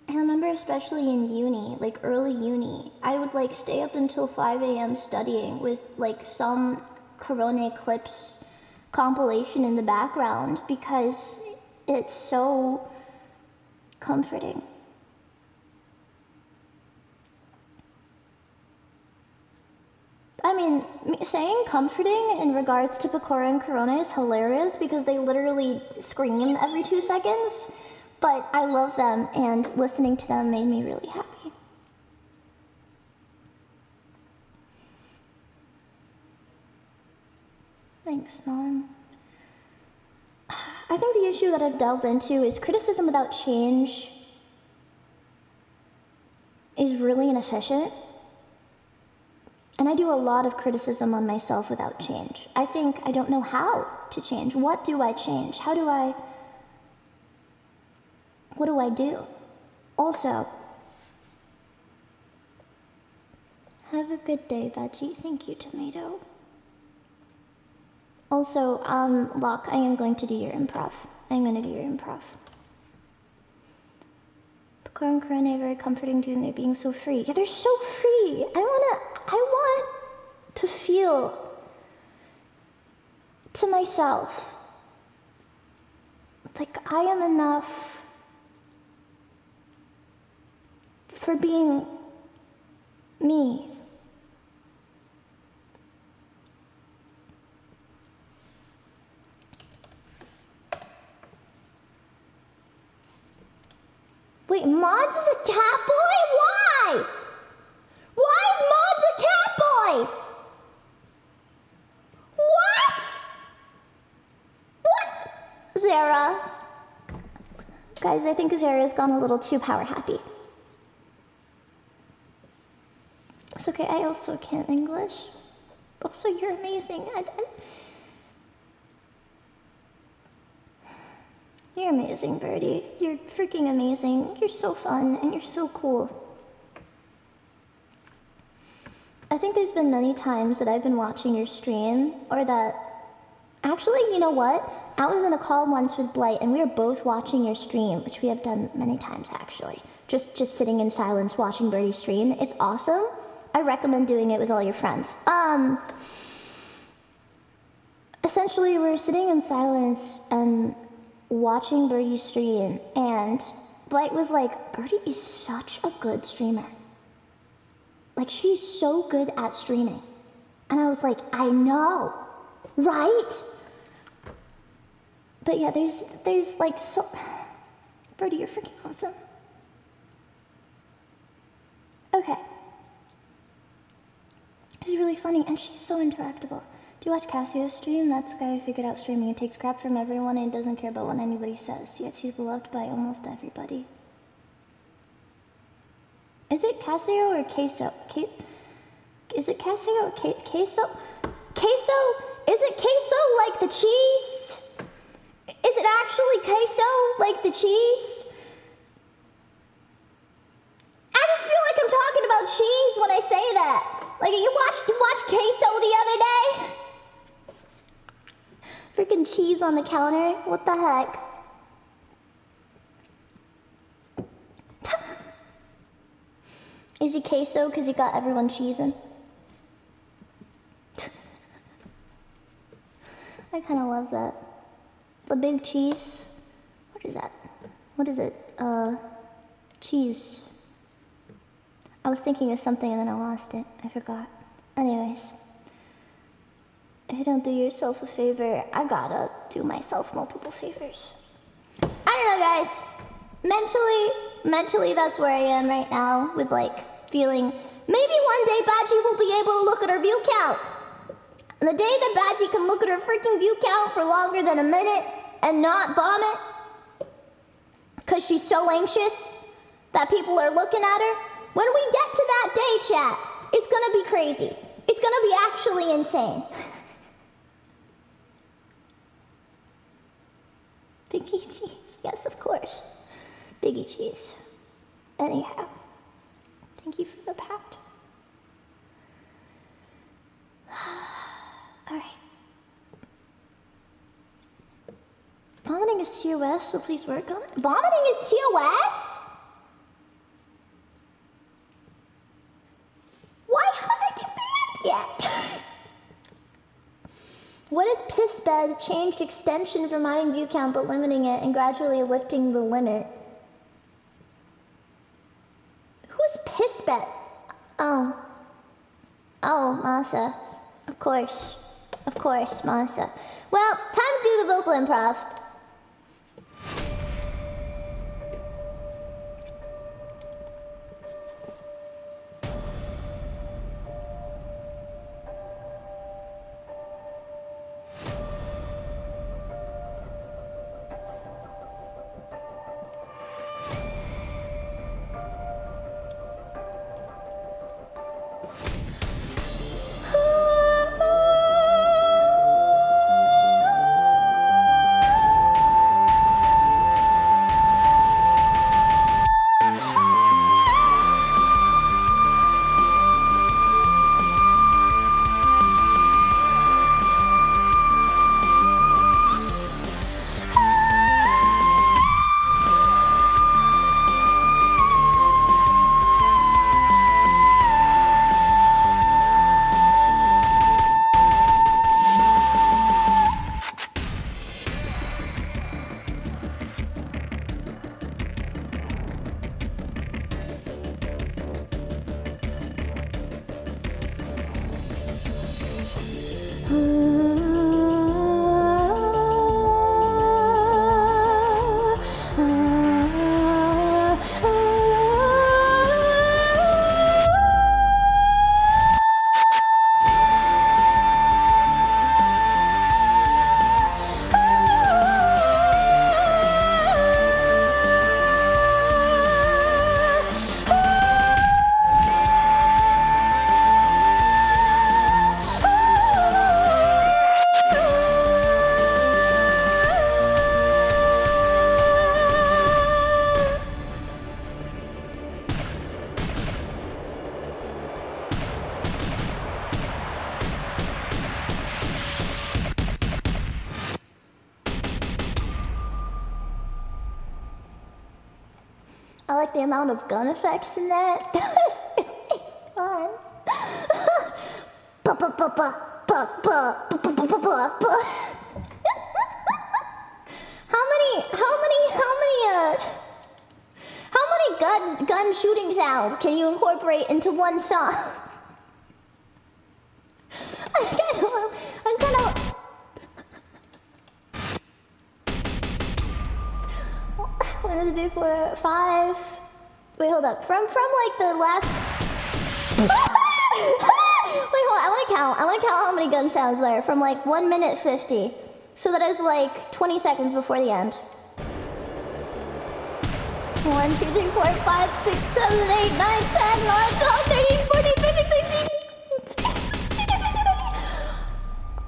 remember especially in uni, like early uni, I would like stay up until 5 a.m. studying with like some Corone clips compilation in the background because it's so comforting. I mean, saying comforting in regards to Picora and Corona is hilarious because they literally scream every 2 seconds, but I love them and listening to them made me really happy. Thanks, Mom. I think the issue that I've delved into is criticism without change is really inefficient. I do a lot of criticism on myself without change. I think I don't know how to change. What do I change? What do I do? Also, have a good day, Baji. Thank you, Tomato. Also, Locke, I am going to do your improv. I'm going to do your improv. Picard and Corinne are very comforting doing their being so free. Yeah, they're so free. I want to feel to myself like I am enough for being me. Wait, Mods is a cat boy? Why? Why is Mods a cat boy? What? What? Zara. Guys, I think Zara's gone a little too power happy. It's okay, I also can't English. Also, you're amazing. You're amazing, Birdie. You're freaking amazing. You're so fun, and you're so cool. I think there's been many times that I've been watching your stream, or that... Actually, you know what? I was in a call once with Blight, and we were both watching your stream, which we have done many times, actually. Just sitting in silence watching Birdie stream. It's awesome. I recommend doing it with all your friends. Essentially, we're sitting in silence, and watching Birdie stream, and Blight was like, Birdie is such a good streamer. Like, she's so good at streaming. And I was like, I know, right? But yeah, there's like so... Birdie, you're freaking awesome. Okay. She's really funny, and she's so interactable. Do you watch Cassio's stream? That's the guy who figured out streaming and takes crap from everyone and doesn't care about what anybody says. Yet he's beloved by almost everybody. Is it Cassio or Queso? Is it Cassio or Queso? Queso? Is it queso like the cheese? Is it actually queso like the cheese? I just feel like I'm talking about cheese when I say that. Like, you watched queso the other day? Freaking cheese on the counter? What the heck? Is he queso because he got everyone cheesing? I kind of love that. The big cheese. What is that? What is it? Cheese. I was thinking of something and then I lost it. I forgot. Anyways. If you don't do yourself a favor, I gotta do myself multiple favors. I don't know, guys. Mentally, that's where I am right now with like feeling maybe one day Baji will be able to look at her view count. And the day that Baji can look at her freaking view count for longer than a minute and not vomit because she's so anxious that people are looking at her. When we get to that day, chat, it's gonna be crazy. It's gonna be actually insane. Biggie cheese, yes, of course. Biggie cheese. Anyhow, thank you for the pat. All right. Vomiting is TOS, so please work on it. Vomiting is TOS? Why haven't I been banned yet? What is piss bed? Changed extension for mining view count but limiting it and gradually lifting the limit. Who's piss bed? Oh, Masa. Of course, Masa. Well, time to do the vocal improv. I like the amount of gun effects in that. That was really fun. How many gun shooting sounds can you incorporate into one song? I'm kind of. One, two, three, four, five. Wait, hold up. From like the last. Wait, hold on. I want to count how many gun sounds there from like 1 minute 50. So that is like 20 seconds before the end. 1, 2, 3, 4, 5, 6, 7, 8, 9, 10, 11, 12, 13, 14, 15, 16.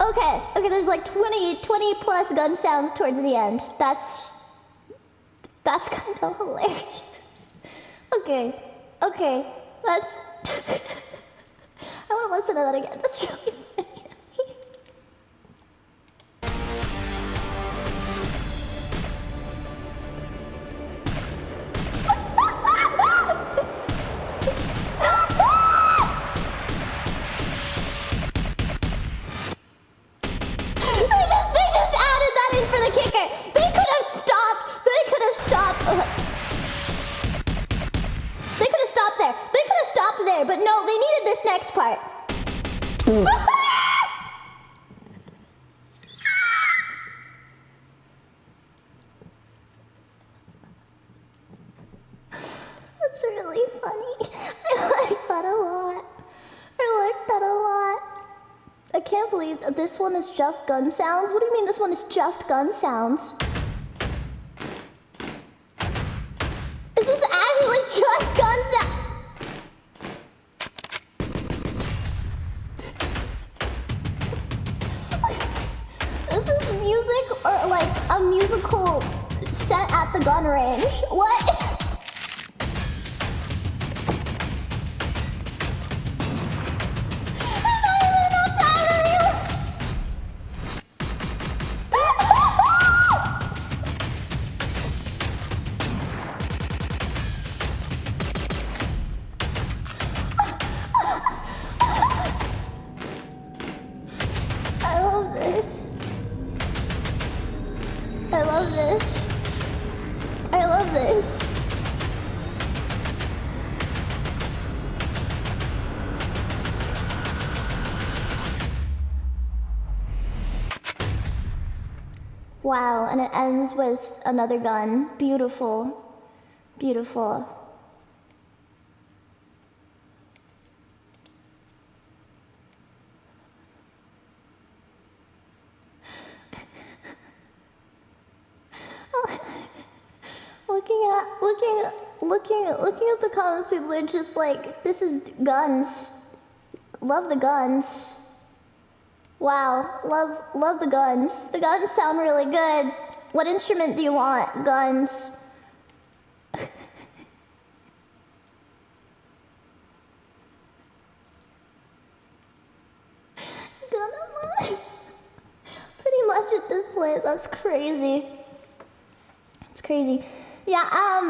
Okay, there's like 20 plus gun sounds towards the end. That's kind of hilarious. Okay, that's... I want to listen to that again. That's really funny. They just added that in for the kicker. They could have stopped. They could have stopped there. They could have stopped there, but no, they needed this next part. That's really funny. I like that a lot. I can't believe this one is just gun sounds. What do you mean this one is just gun sounds? Is this actually just gun sounds? Is this music or like a musical set at the gun range? What? I love this. Wow, and it ends with another gun. Beautiful. Beautiful. Looking at the comments, people are just like, this is guns. Love the guns. Wow, love the guns. The guns sound really good. What instrument do you want? Guns. Pretty much at this point, that's crazy. It's crazy. Yeah,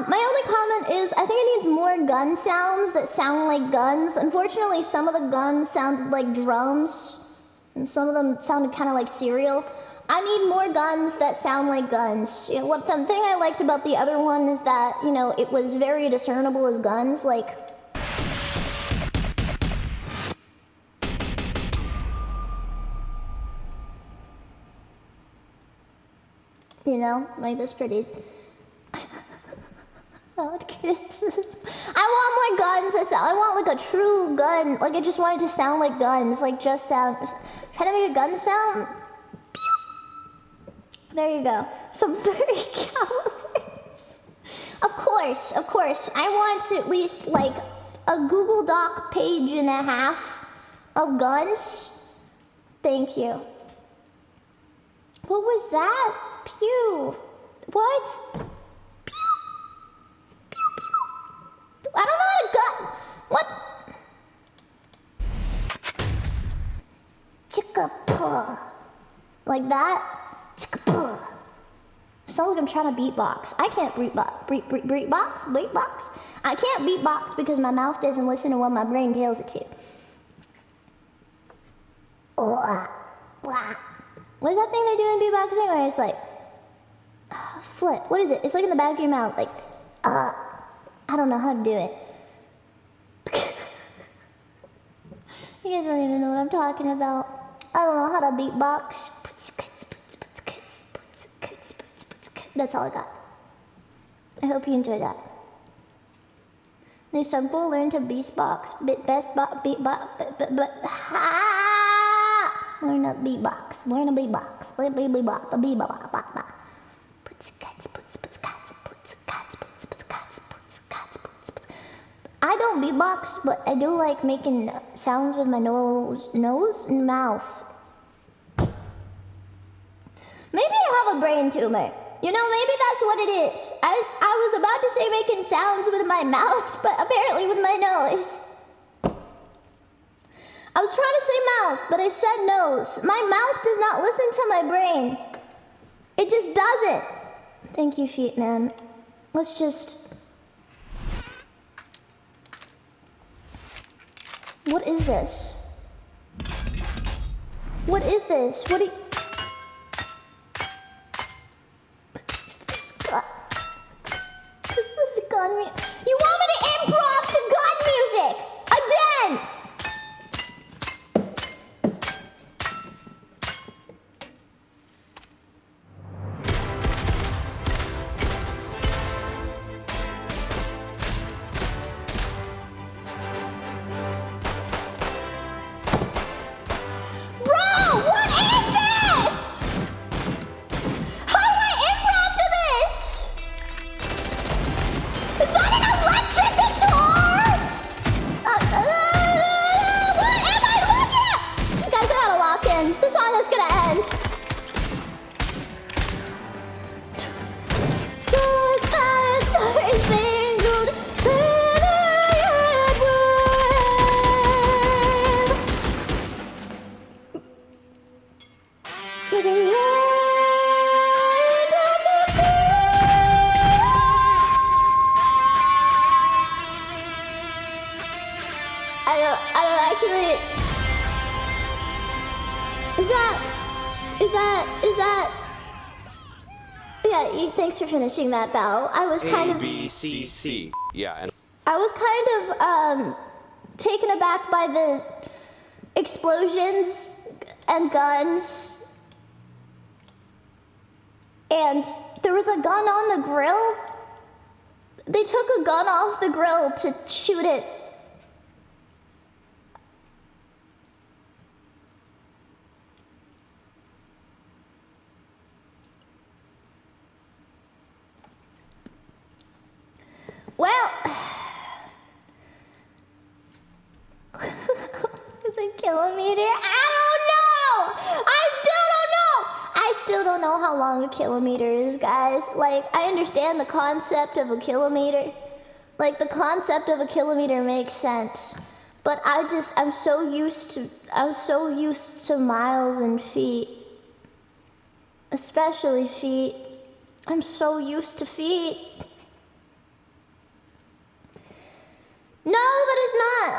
my only comment is I think it needs more gun sounds that sound like guns. Unfortunately, some of the guns sounded like drums, and some of them sounded kind of like cereal. I need more guns that sound like guns. You know, the thing I liked about the other one is that, you know, it was very discernible as guns, like... You know, like this pretty... I want more guns that sound. I want like a true gun. Like I just want it to sound like guns. Like just sound. Try to make a gun sound. There you go. Some 30 calibers. Of course. I want at least like a Google Doc page and a half of guns. Thank you. What was that? Pew. What? I don't know how to gun. What? Chicka-puh. Like that? Chicka-puh. Sounds like I'm trying to beatbox. I can't beatbox. I can't beatbox because my mouth doesn't listen to what my brain tells it to. What's that thing they do in beatboxing where it's like, flip, what is it? It's like in the back of your mouth, like, I don't know how to do it. You guys don't even know what I'm talking about. I don't know how to beatbox. That's all I got. I hope you enjoy that. New subgoal, learn to beatbox. Learn to beatbox. I don't beatbox, but I do like making sounds with my nose and mouth. Maybe I have a brain tumor. You know, maybe that's what it is. I was about to say making sounds with my mouth, but apparently with my nose. I was trying to say mouth, but I said nose. My mouth does not listen to my brain. It just doesn't. Thank you, feet man. Let's just... What is this? What is this? What do you... Is this gun music? You want me to improv to gun music? Again! Thanks for finishing that, Belle. I was kind of... A-B-C-C. Yeah, and... I was kind of, taken aback by the explosions and guns. And there was a gun on the grill. They took a gun off the grill to shoot it. Well, it's a kilometer. I don't know. I still don't know how long a kilometer is, guys. Like, I understand the concept of a kilometer. Like, the concept of a kilometer makes sense. But I'm so used to miles and feet. Especially feet. I'm so used to feet. No, that is not.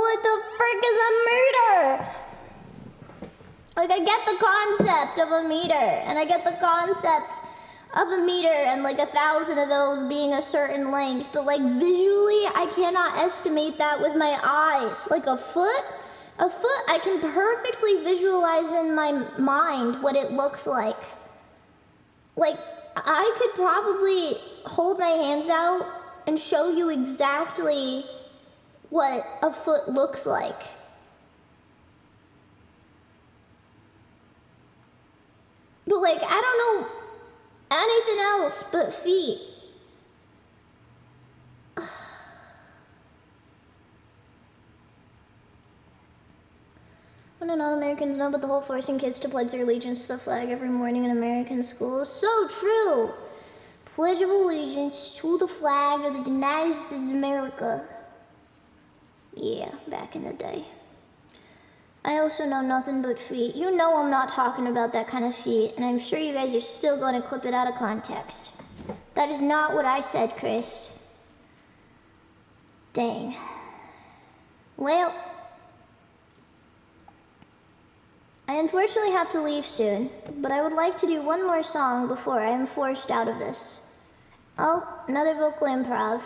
What the frick is a meter? Like, I get the concept of a meter, and I get the concept of a meter and like 1,000 of those being a certain length, but like visually, I cannot estimate that with my eyes. Like a foot, I can perfectly visualize in my mind what it looks like. Like, I could probably hold my hands out and show you exactly what a foot looks like. But like, I don't know anything else but feet. What do non-Americans know about the whole forcing kids to pledge their allegiance to the flag every morning in American schools? So true! Pledge of allegiance to the flag of the United States of America. Yeah, back in the day. I also know nothing but feet. You know I'm not talking about that kind of feet, and I'm sure you guys are still going to clip it out of context. That is not what I said, Chris. Dang. Well, I unfortunately have to leave soon, but I would like to do one more song before I am forced out of this. Oh, another vocal improv.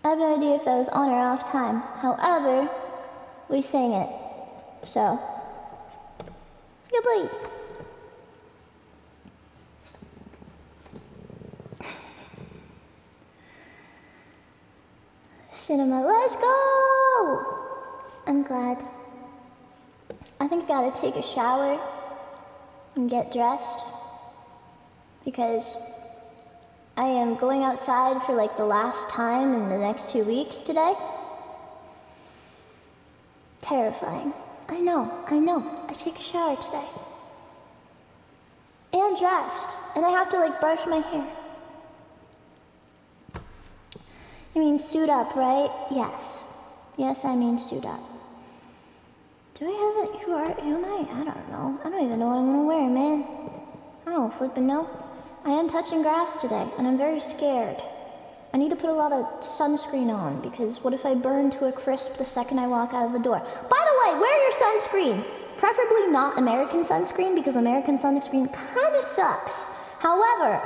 I have no idea if that was on or off time. However, we sang it. So, goodbye. Cinema, let's go! I'm glad. I think I gotta take a shower and get dressed because I am going outside for like the last time in the next 2 weeks today. Terrifying. I know. I take a shower today. And dressed. And I have to like brush my hair. You mean suit up, right? Yes. Yes, I mean suit up. Do I have it? Who am I? I don't know. I don't even know what I'm gonna wear, man. I don't flipping know. I am touching grass today, and I'm very scared. I need to put a lot of sunscreen on, because what if I burn to a crisp the second I walk out of the door? By the way, wear your sunscreen! Preferably not American sunscreen, because American sunscreen kinda sucks. However,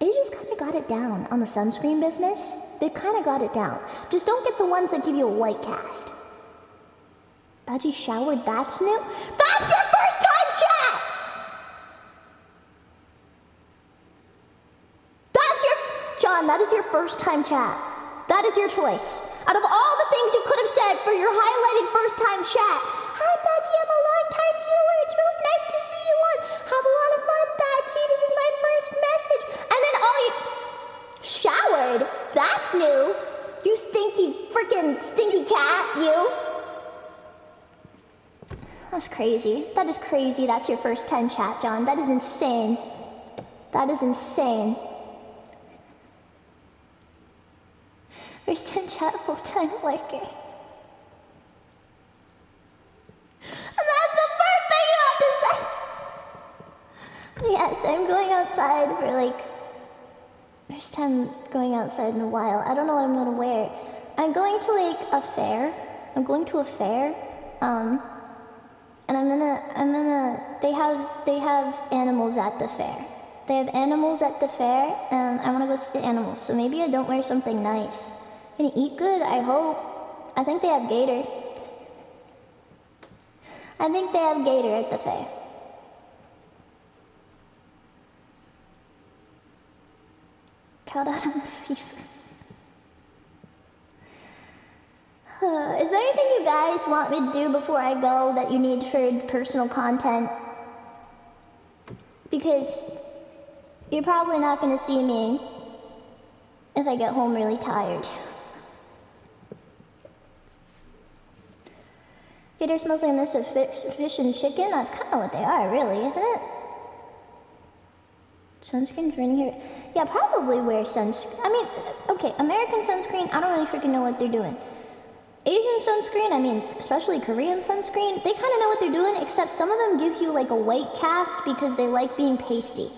Asians kinda got it down on the sunscreen business. They kinda got it down. Just don't get the ones that give you a white cast. Baji showered, that's new? That's your first time chat! John, that is your first time chat. That is your choice. Out of all the things you could have said for your highlighted first time chat, hi Baji, I'm a long time viewer. It's really nice to see you on. Have a lot of fun, Baji. This is my first message. And then all you showered. That's new. You freaking stinky cat, you. That's crazy. That is crazy. That's your first time chat, John. That is insane. That is insane. First time chat, full-time worker. And that's the first thing you have to say! Yes, I'm going outside for like... First time going outside in a while. I don't know what I'm gonna wear. I'm going to like a fair. I'm going to a fair. And they have animals at the fair. They have animals at the fair, and I wanna go see the animals. So maybe I don't wear something nice. Gonna eat good, I hope. I think they have gator. I think they have gator at the fair. Caught out on the fever. Is there anything you guys want me to do before I go that you need for personal content? Because you're probably not gonna see me if I get home really tired. Gator smells like a mix of fish and chicken. That's kind of what they are, really, isn't it? Sunscreen's running here. Yeah, probably wear sunscreen. I mean, okay, American sunscreen, I don't really freaking know what they're doing. Asian sunscreen, I mean, especially Korean sunscreen, they kind of know what they're doing, except some of them give you like a white cast because they like being pasty.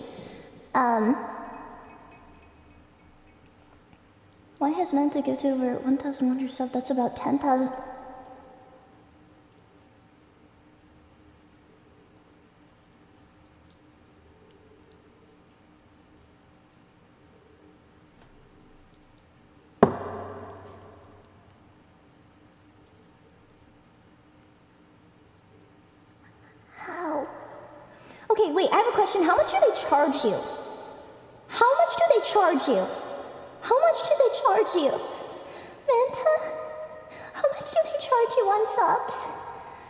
Why has meant to give to over 1,100 subs? That's about 10,000. Okay, wait, I have a question. How much do they charge you? How much do they charge you? How much do they charge you? Manta, how much do they charge you on subs?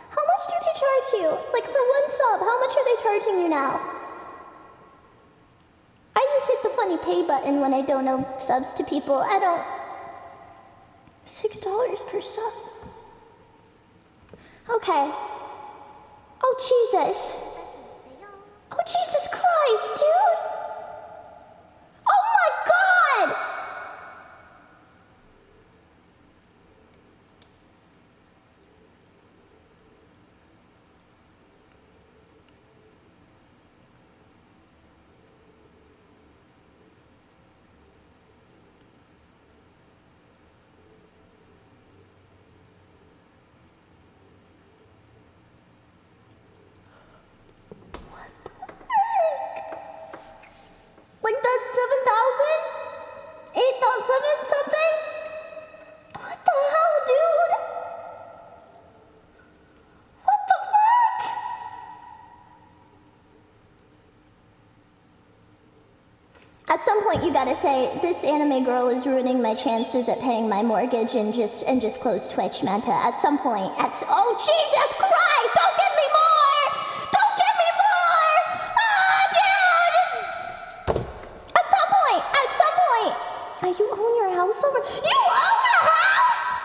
How much do they charge you? Like for one sub, how much are they charging you now? I just hit the funny pay button when I don't know subs to people. I don't... $6 per sub. Okay. Oh, Jesus. Oh, Jesus Christ, dude! Oh my God! Like that's 7,000? 8,000 something? What the hell, dude? What the fuck? At some point you gotta say, this anime girl is ruining my chances at paying my mortgage and just close Twitch, Manta. At some point, oh Jesus Christ, don't give me more! Don't give me more! Ah, dude! At some point, you own your house over? You own a house?!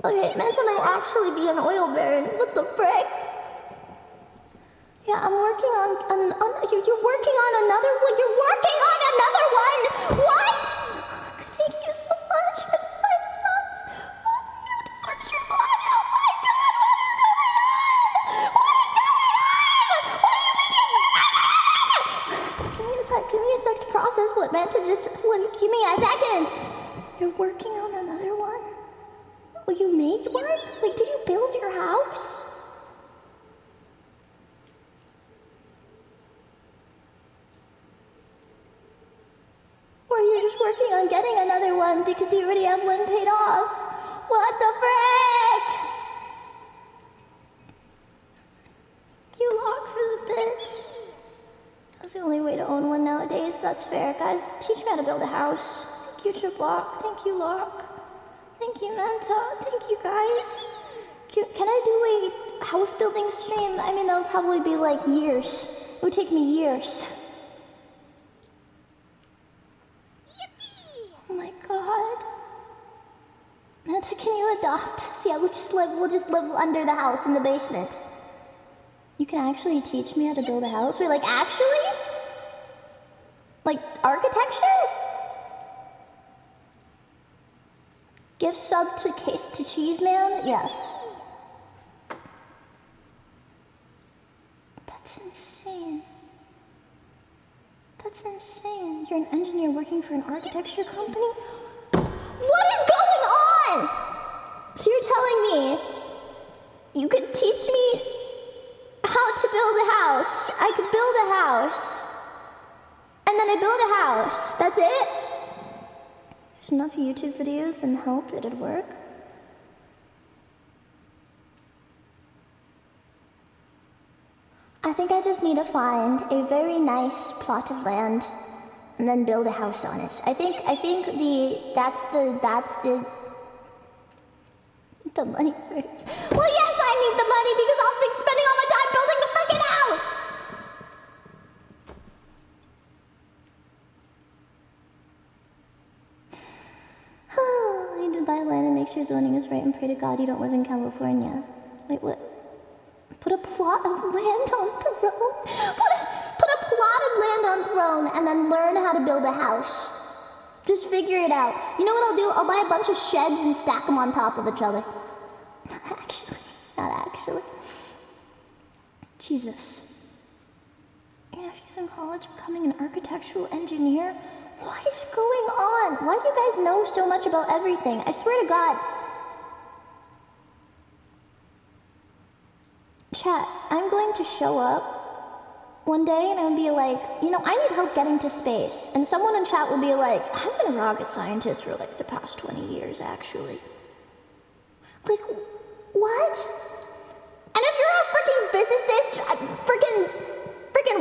Okay, Manta might actually be an oil baron. What the frick? Yeah, I'm working on you're working on another one. You're working on another one. What? Thank you so much for the 5 subs. What? You torture blood. Oh my god, what is going on? What is going on? What are you making? Give me a sec to process what Manta just give me a second. You're working on another one? Will you make one? Like, did you build your house? Or you're just working on getting another one because you already have one paid off? What the frick? You lock for the bits. That's the only way to own one nowadays. That's fair. Guys, teach me how to build a house. Thank you, Triplock. Thank you, Lock. Thank you, Manta. Thank you, guys. Can I do a house building stream? I mean, that would probably be like years. It would take me years. Oh my god. Manta, can you adopt? So yeah, we'll just live under the house in the basement. You can actually teach me how to build a house? Wait, like actually? Like architecture? Give sub to Cheese Man? Yes. That's insane. That's insane. You're an engineer working for an architecture company? What is going on? So you're telling me you could teach me how to build a house. I could build a house. And then I build a house. That's it? There's enough YouTube videos and help it'd work. I think I just need to find a very nice plot of land and then build a house on it. I think that's the money first. Well, yes, I need the money because I'll be spending all my time building the freaking house. You need to buy land and make sure zoning is right and pray to God you don't live in California. Wait, what? Put a plot of land on throne? Put a plot of land on throne and then learn how to build a house. Just figure it out. You know what I'll do? I'll buy a bunch of sheds and stack them on top of each other. Not actually. Jesus. Your nephew's in college becoming an architectural engineer? What is going on? Why do you guys know so much about everything? I swear to God. Chat, I'm going to show up one day and I'll be like, you know, I need help getting to space. And someone in chat will be like, I've been a rocket scientist for like the past 20 years, actually. Like, what? And if you're a freaking physicist, freaking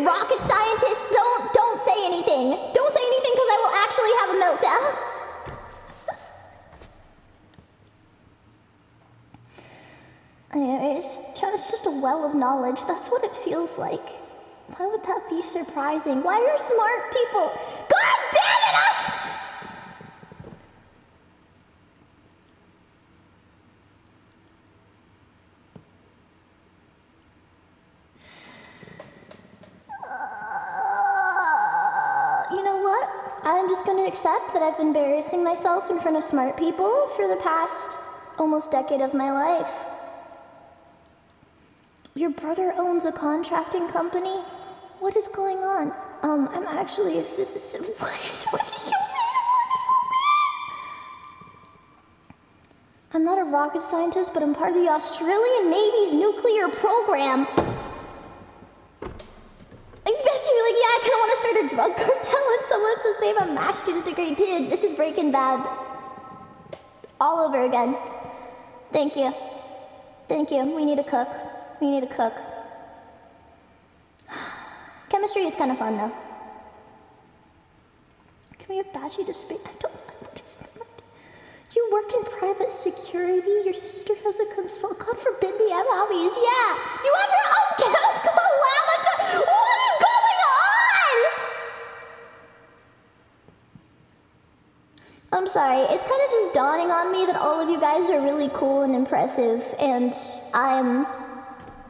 rocket scientist, don't say anything. Don't say anything because I will actually have a meltdown. Anyways, chat is just a well of knowledge. That's what it feels like. Why would that be surprising? Why are smart people? God damn it! You know what? I'm just going to accept that I've been embarrassing myself in front of smart people for the past almost decade of my life. Your brother owns a contracting company? What is going on? I'm actually a physicist. What do you mean? I'm not a rocket scientist, but I'm part of the Australian Navy's nuclear program. You're like, yeah, I kind of want to start a drug cartel when someone says they have a master's degree. Dude, this is Breaking Bad. All over again. Thank you. Thank you. We need a cook. We need a cook. Chemistry is kind of fun, though. Can we have Baji to space? I don't know what is that. You work in private security? Your sister has a consult. God forbid we have hobbies. Yeah! You have your own chemical laboratory! What is going on? I'm sorry. It's kind of just dawning on me that all of you guys are really cool and impressive, and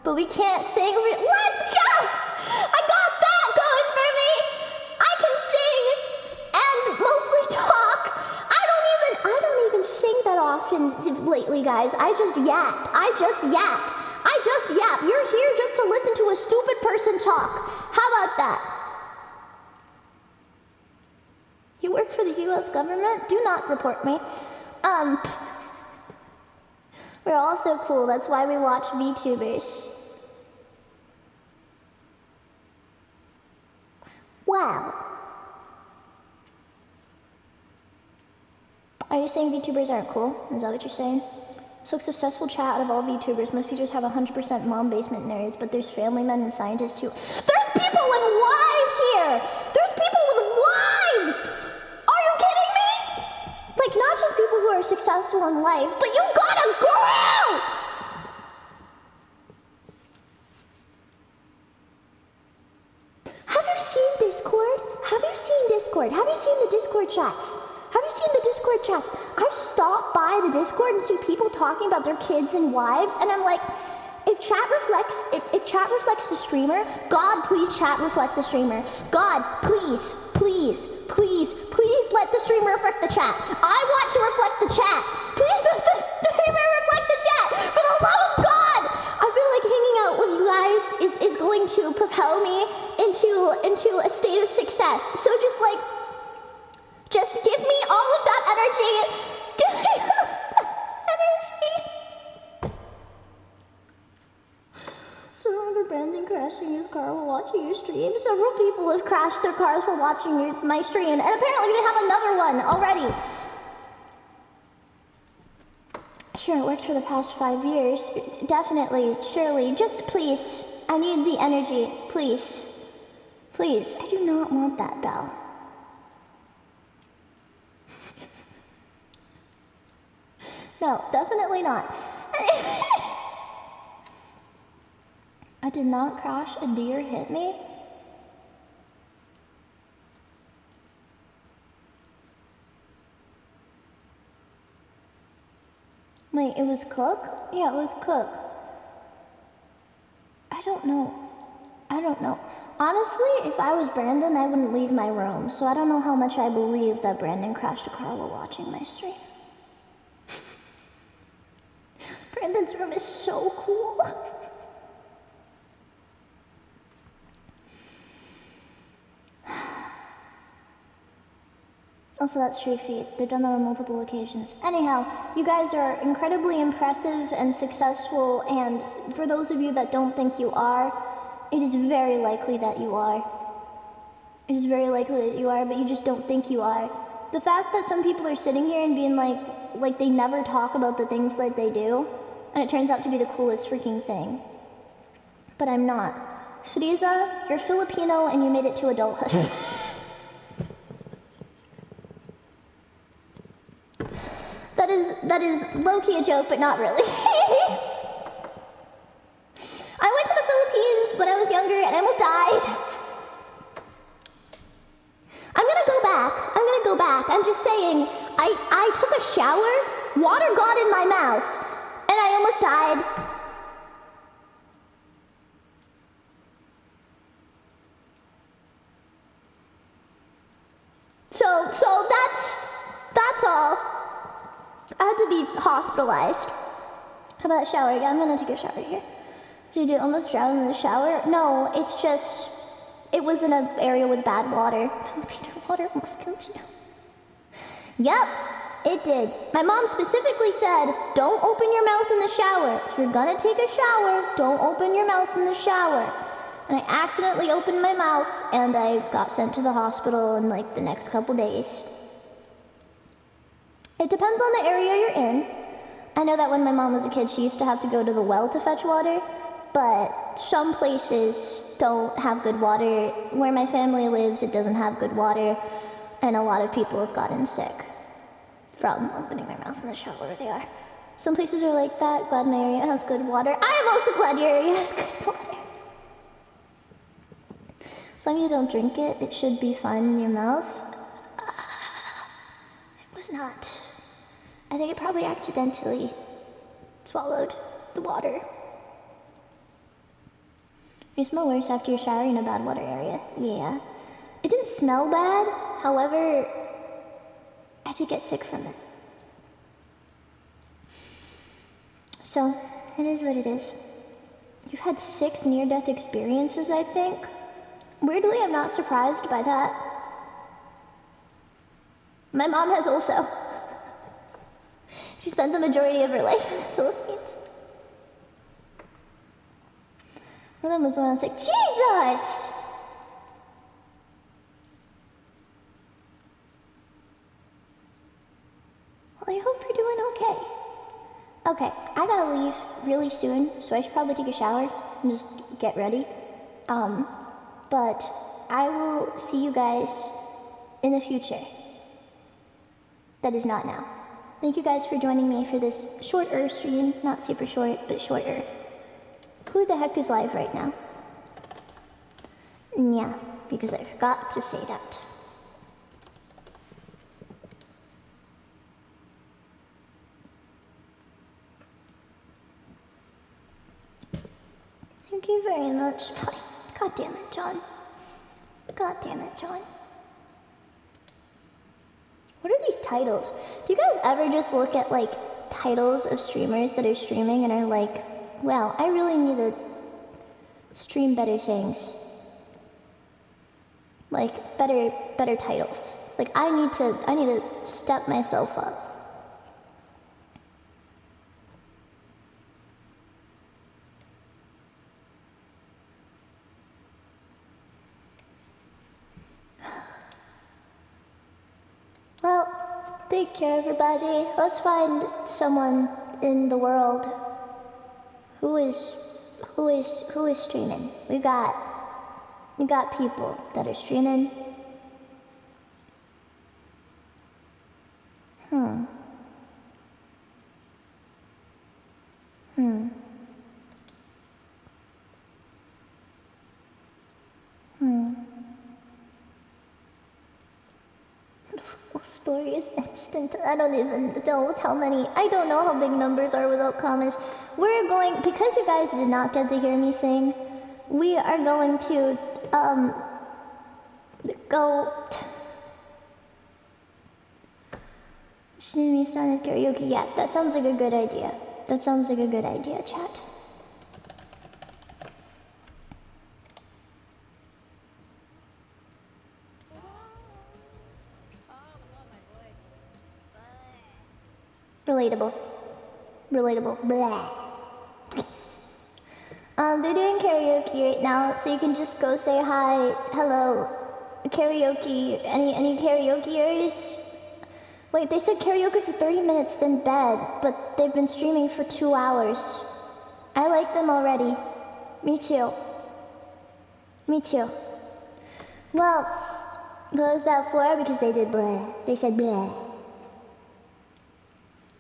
but we can't sing. Let's go! I got that going for me! I can sing and mostly talk. I don't even sing that often lately, guys. I just yap. You're here just to listen to a stupid person talk. How about that? You work for the US government? Do not report me. We're all so cool. That's why we watch VTubers. Wow. Are you saying VTubers aren't cool? Is that what you're saying? So successful chat out of all VTubers. Most features have 100% mom basement nerds, but there's family men and scientists too. There's people with wives here! There's people with wives! Are you kidding me? Like, not just people who are successful in life, but you gotta grow! Have you seen Discord? Have you seen the Discord chats? I stop by the Discord and see people talking about their kids and wives, and I'm like, if chat reflects the streamer, God, please chat reflect the streamer. God, please let the streamer reflect the chat. I want to reflect the chat. Please let the streamer reflect the chat. For the love of God! I feel like hanging out with you guys is going to propel me into a state of success. So just give me all of that energy. Give me all of that energy. So remember Brandon crashing his car while watching your stream? Several people have crashed their cars while watching my stream, and apparently they have another one already. Sure, it worked for the past 5 years. Definitely, surely. Just please, I need the energy. Please. Please, I do not want that bell. No, definitely not. I did not crash. A deer hit me. Wait, it was Cook? Yeah, it was Cook. I don't know. Honestly, if I was Brandon, I wouldn't leave my room, so I don't know how much I believe that Brandon crashed a car while watching my stream. Brandon's room is so cool. Also, that's Street Feet. They've done that on multiple occasions. Anyhow, you guys are incredibly impressive and successful, and for those of you that don't think you are, it is very likely that you are. It is very likely that you are, but you just don't think you are. The fact that some people are sitting here and being like they never talk about the things that they do, and it turns out to be the coolest freaking thing. But I'm not. Frieza, you're Filipino and you made it to adulthood. That is low-key a joke, but not really. I went to the Philippines when I was younger and I almost died. I'm gonna go back. I'm just saying, I took a shower, water got in my mouth, and I almost died. So that's all. I had to be hospitalized. How about a shower? Yeah, I'm gonna take a shower here. Did you almost drown in the shower? No, it's just, it was in an area with bad water. Filipino water almost killed you. Yep, it did. My mom specifically said, don't open your mouth in the shower. If you're gonna take a shower, don't open your mouth in the shower. And I accidentally opened my mouth and I got sent to the hospital in like the next couple days. It depends on the area you're in. I know that when my mom was a kid, she used to have to go to the well to fetch water, but some places don't have good water. Where my family lives, it doesn't have good water, and a lot of people have gotten sick from opening their mouth in the shower where they are. Some places are like that. Glad my area has good water. I am also glad your area has good water. As long as you don't drink it, it should be fine in your mouth. It was not. I think it probably accidentally swallowed the water. You smell worse after you're showering in a bad water area. Yeah. It didn't smell bad, however, I did get sick from it. So, it is what it is. You've had 6 near-death experiences, I think. Weirdly, I'm not surprised by that. My mom has also. She spent the majority of her life in the Philippines. One of them was when I was like, Jesus! Well, I hope you're doing okay. Okay, I gotta leave really soon, so I should probably take a shower and just get ready. But I will see you guys in the future. That is not now. Thank you guys for joining me for this shorter stream. Not super short, but shorter. Who the heck is live right now? Yeah, because I forgot to say that. Thank you very much. God damn it, John. God damn it, John. What are these titles? Do you guys ever just look at like titles of streamers that are streaming and are like, wow, I really need to stream better things. Like better titles. Like I need to step myself up. Well, take care everybody. Let's find someone in the world who is streaming. We got people that are streaming. Story is instant. I don't even know how many. I don't know how big numbers are without commas. We're going, because you guys did not get to hear me sing, we are going to go. Shouldn't we start with karaoke? Yeah, that sounds like a good idea. That sounds like a good idea, chat. Relatable. Blah. They're doing karaoke right now, so you can just go say hi, hello, karaoke, any karaokeers? Wait, they said karaoke for 30 minutes, then bed, but they've been streaming for 2 hours. I like them already. Me too. Well, what was that for? Because they did blah. They said blah.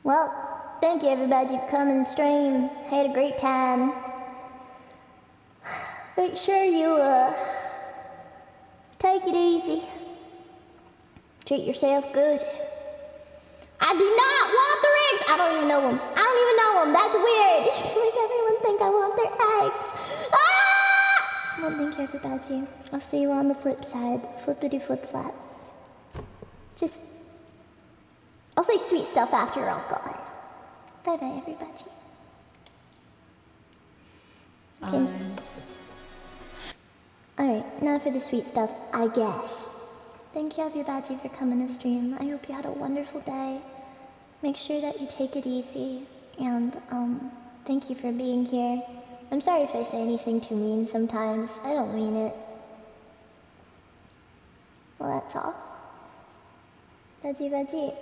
Well, thank you everybody for coming and stream. I had a great time. Make sure you take it easy. Treat yourself good. I do not want the eggs! I don't even know them. That's weird. Make everyone think I want their eggs. Ah! Well, thank you everybody. I'll see you on the flip side. Flippity flip flap. I'll say sweet stuff after you're all gone. Bye bye everybody. Okay. Alright, now for the sweet stuff, I guess. Thank you everybody for coming to stream. I hope you had a wonderful day. Make sure that you take it easy. And, thank you for being here. I'm sorry if I say anything too mean sometimes. I don't mean it. Well, that's all. Baji.